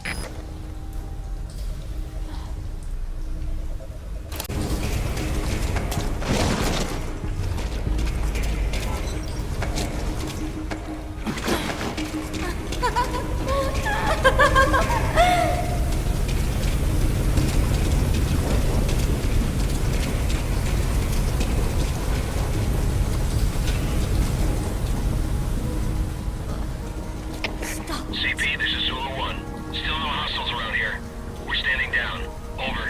CP, this is Zulu 1. Still no hostiles around here. We're standing down. Over.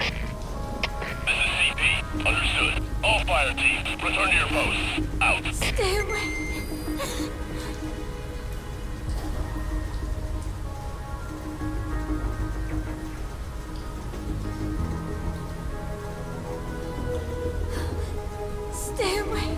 This is CP. Understood. All fire teams, return to your posts. Out. Stay away. Stay away.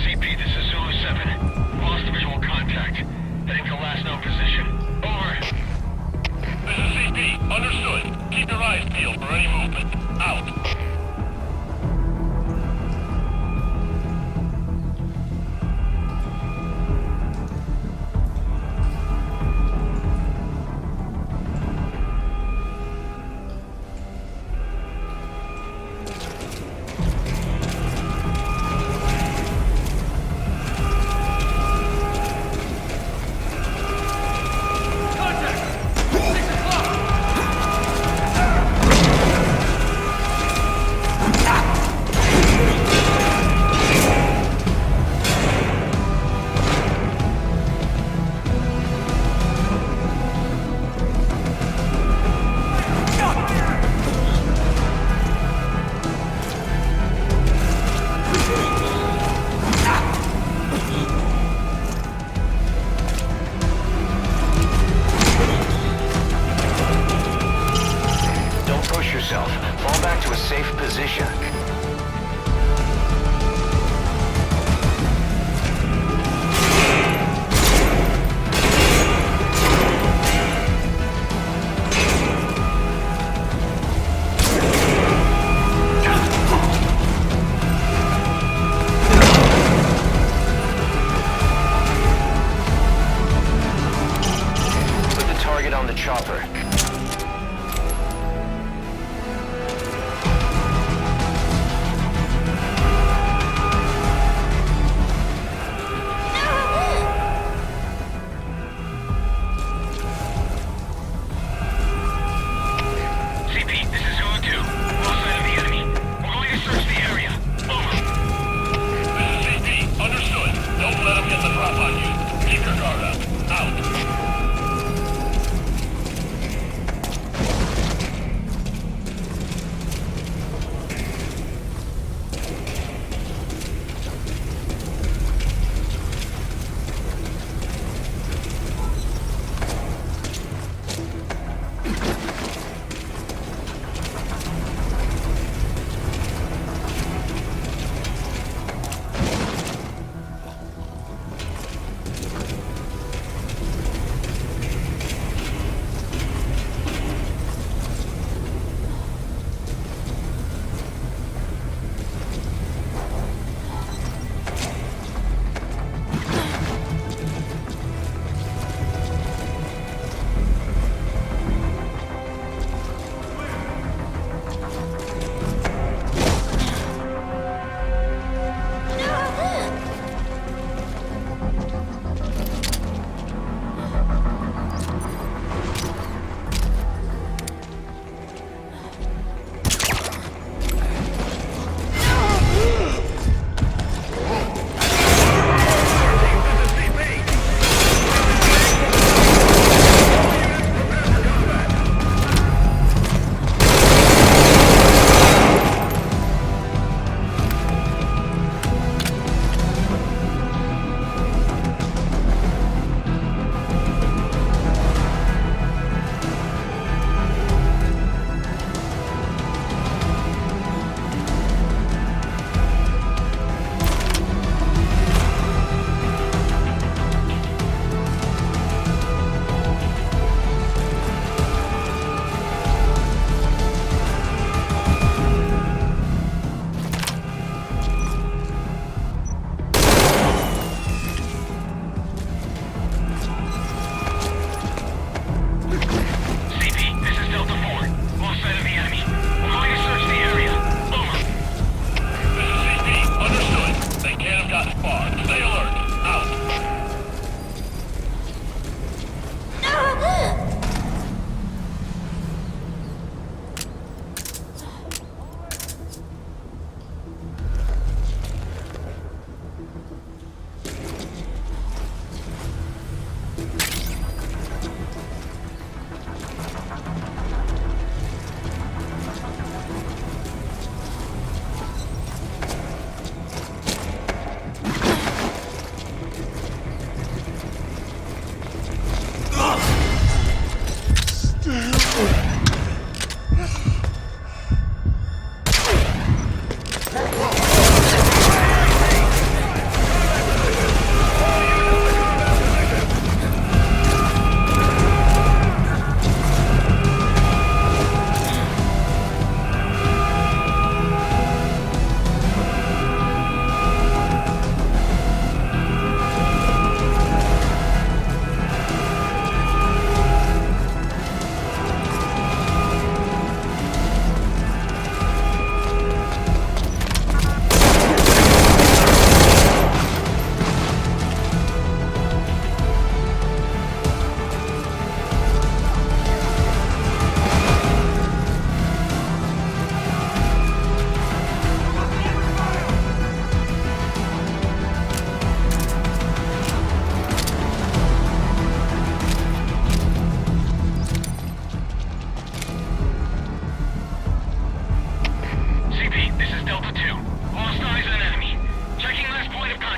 CP, this is Zulu 7. Lost visual contact. Heading to last known position. Over. This is CP. Understood. Keep your eyes peeled for any movement. Out. Fall back to a safe position. Put the target on the chopper.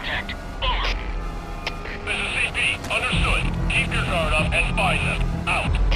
contact. Over. This is CP. Understood. Keep your guard up and find them. Out.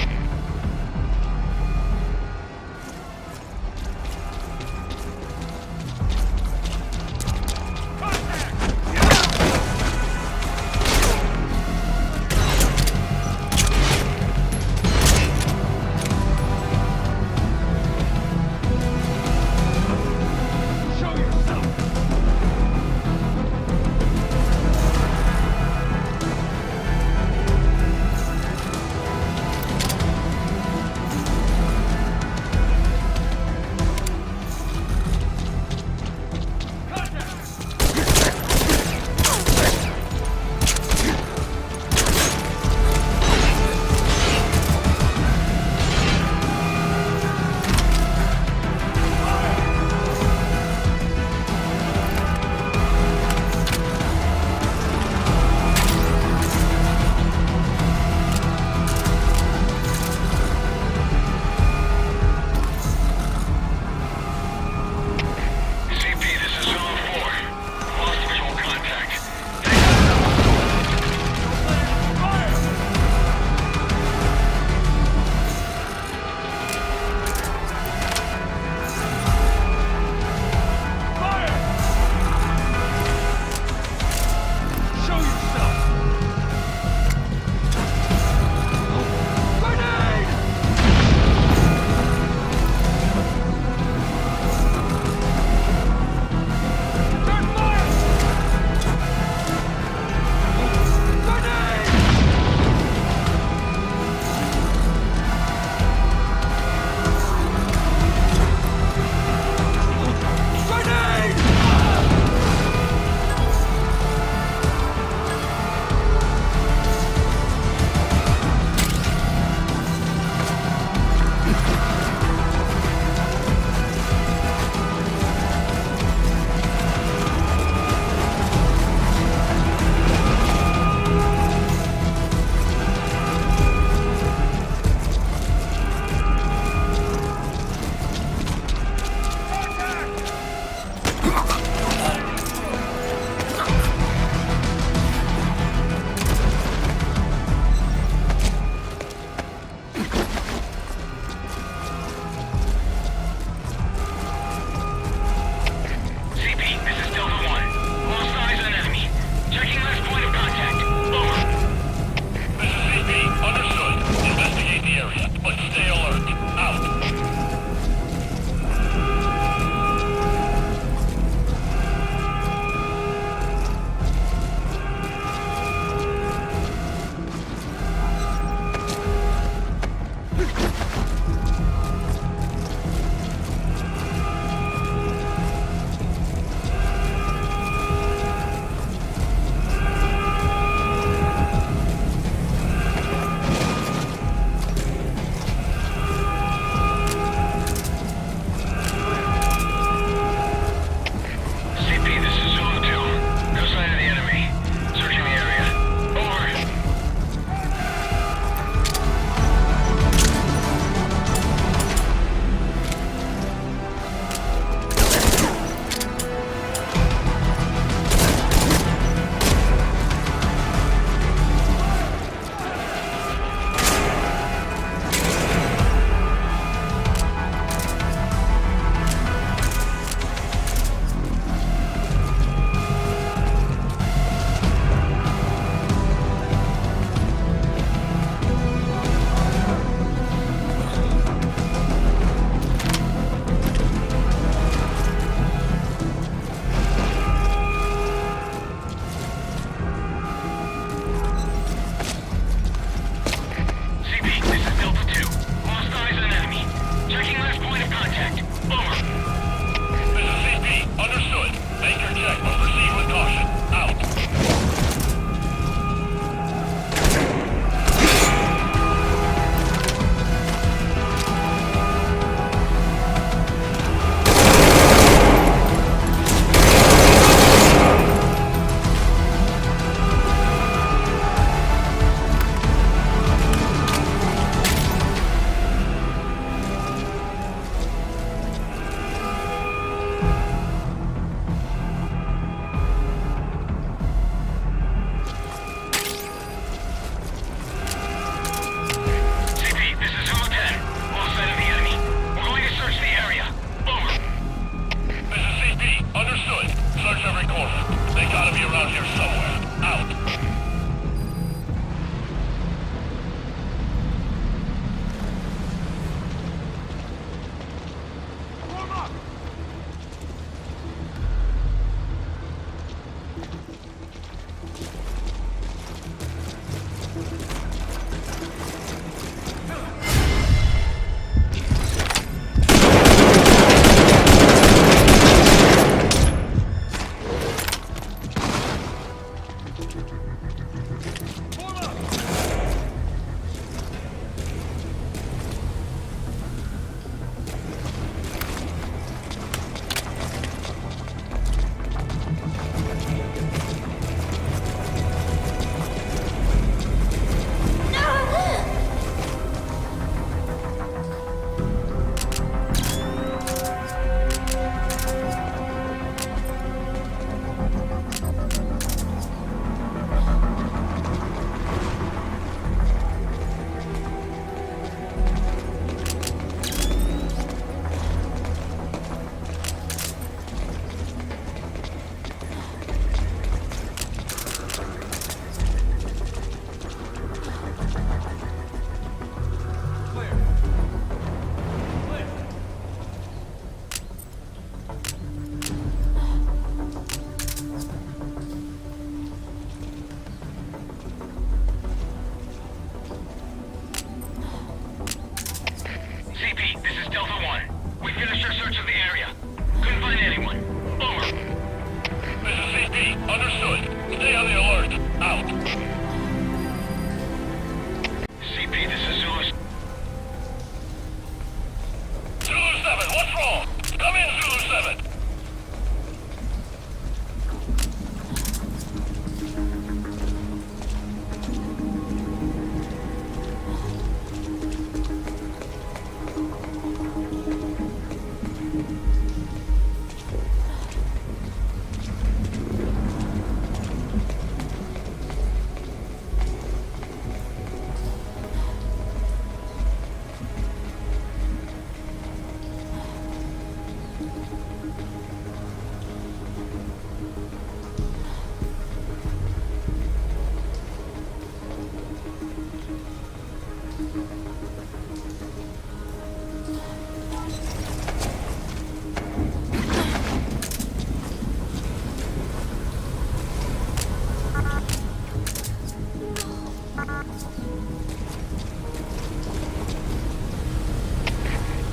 Come in, Zulu 7.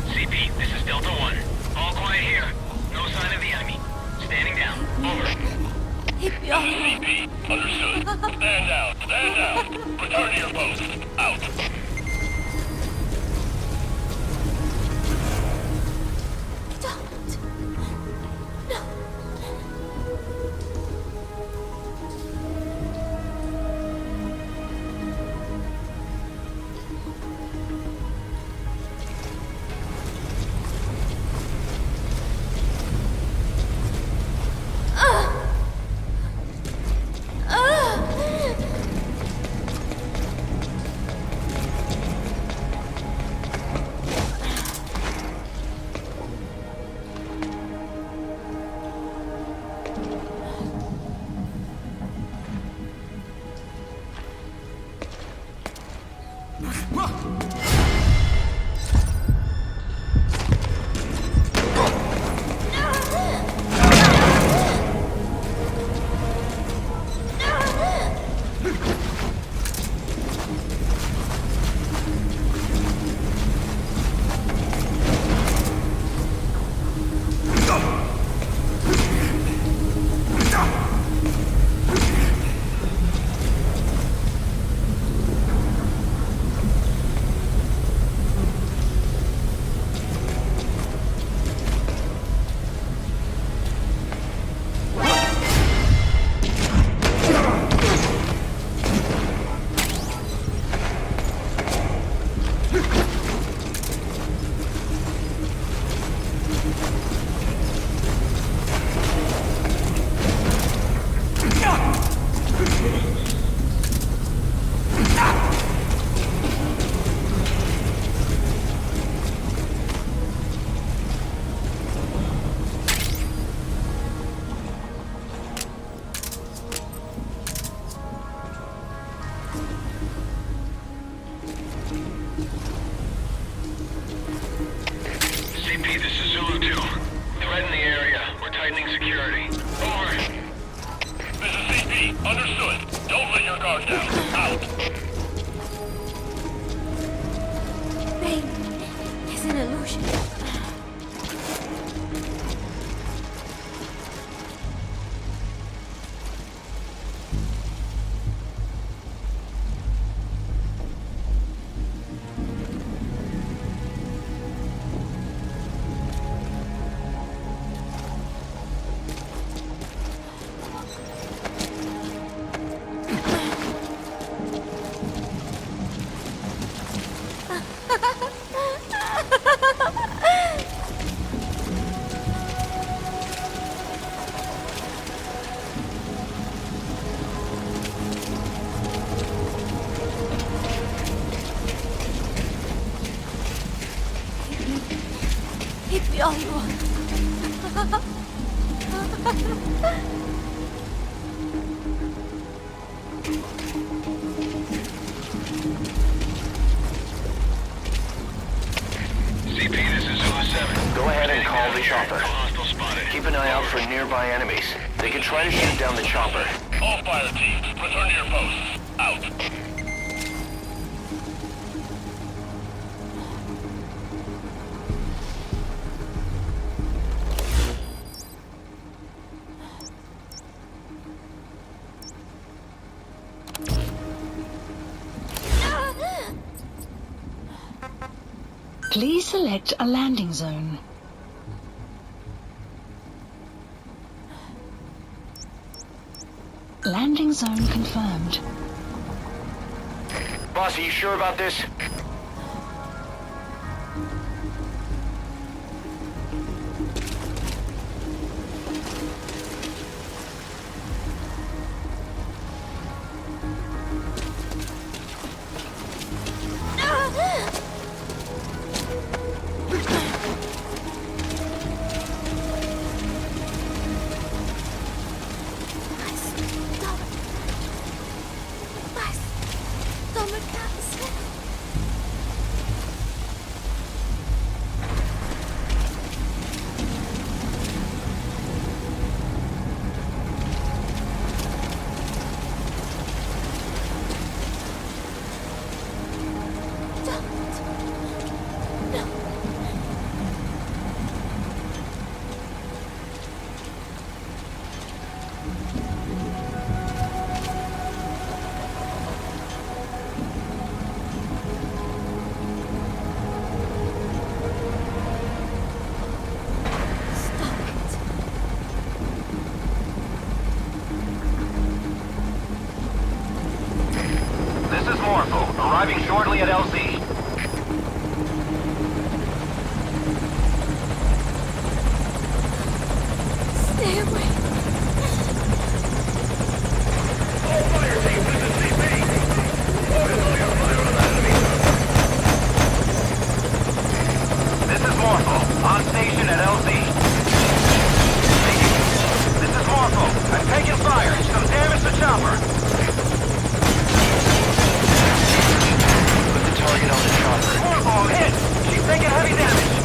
CP, this is Delta 1. All quiet here. No sign of the enemy. Standing down. Over. CP, understood. Stand down. Stand down. Return to your post. Out. Hit me all you want. CP, this is Zulu 7. Go ahead and call the chopper. Hostile spotted. Keep an eye out for nearby enemies. They can try to shoot down the chopper. All fire teams, return to your posts. Out. Please select a landing zone. Landing zone confirmed. Boss, are you sure about this? This is Morpho, arriving shortly at LZ. Stay away. All fire teams, this is CP. Focus all your fire on enemy. This is Morpho, on station at LZ. This is Morpho. I'm taking fire. Some damage to chopper. Put the target on the chopper. Morpho, I'm hit. She's taking heavy damage.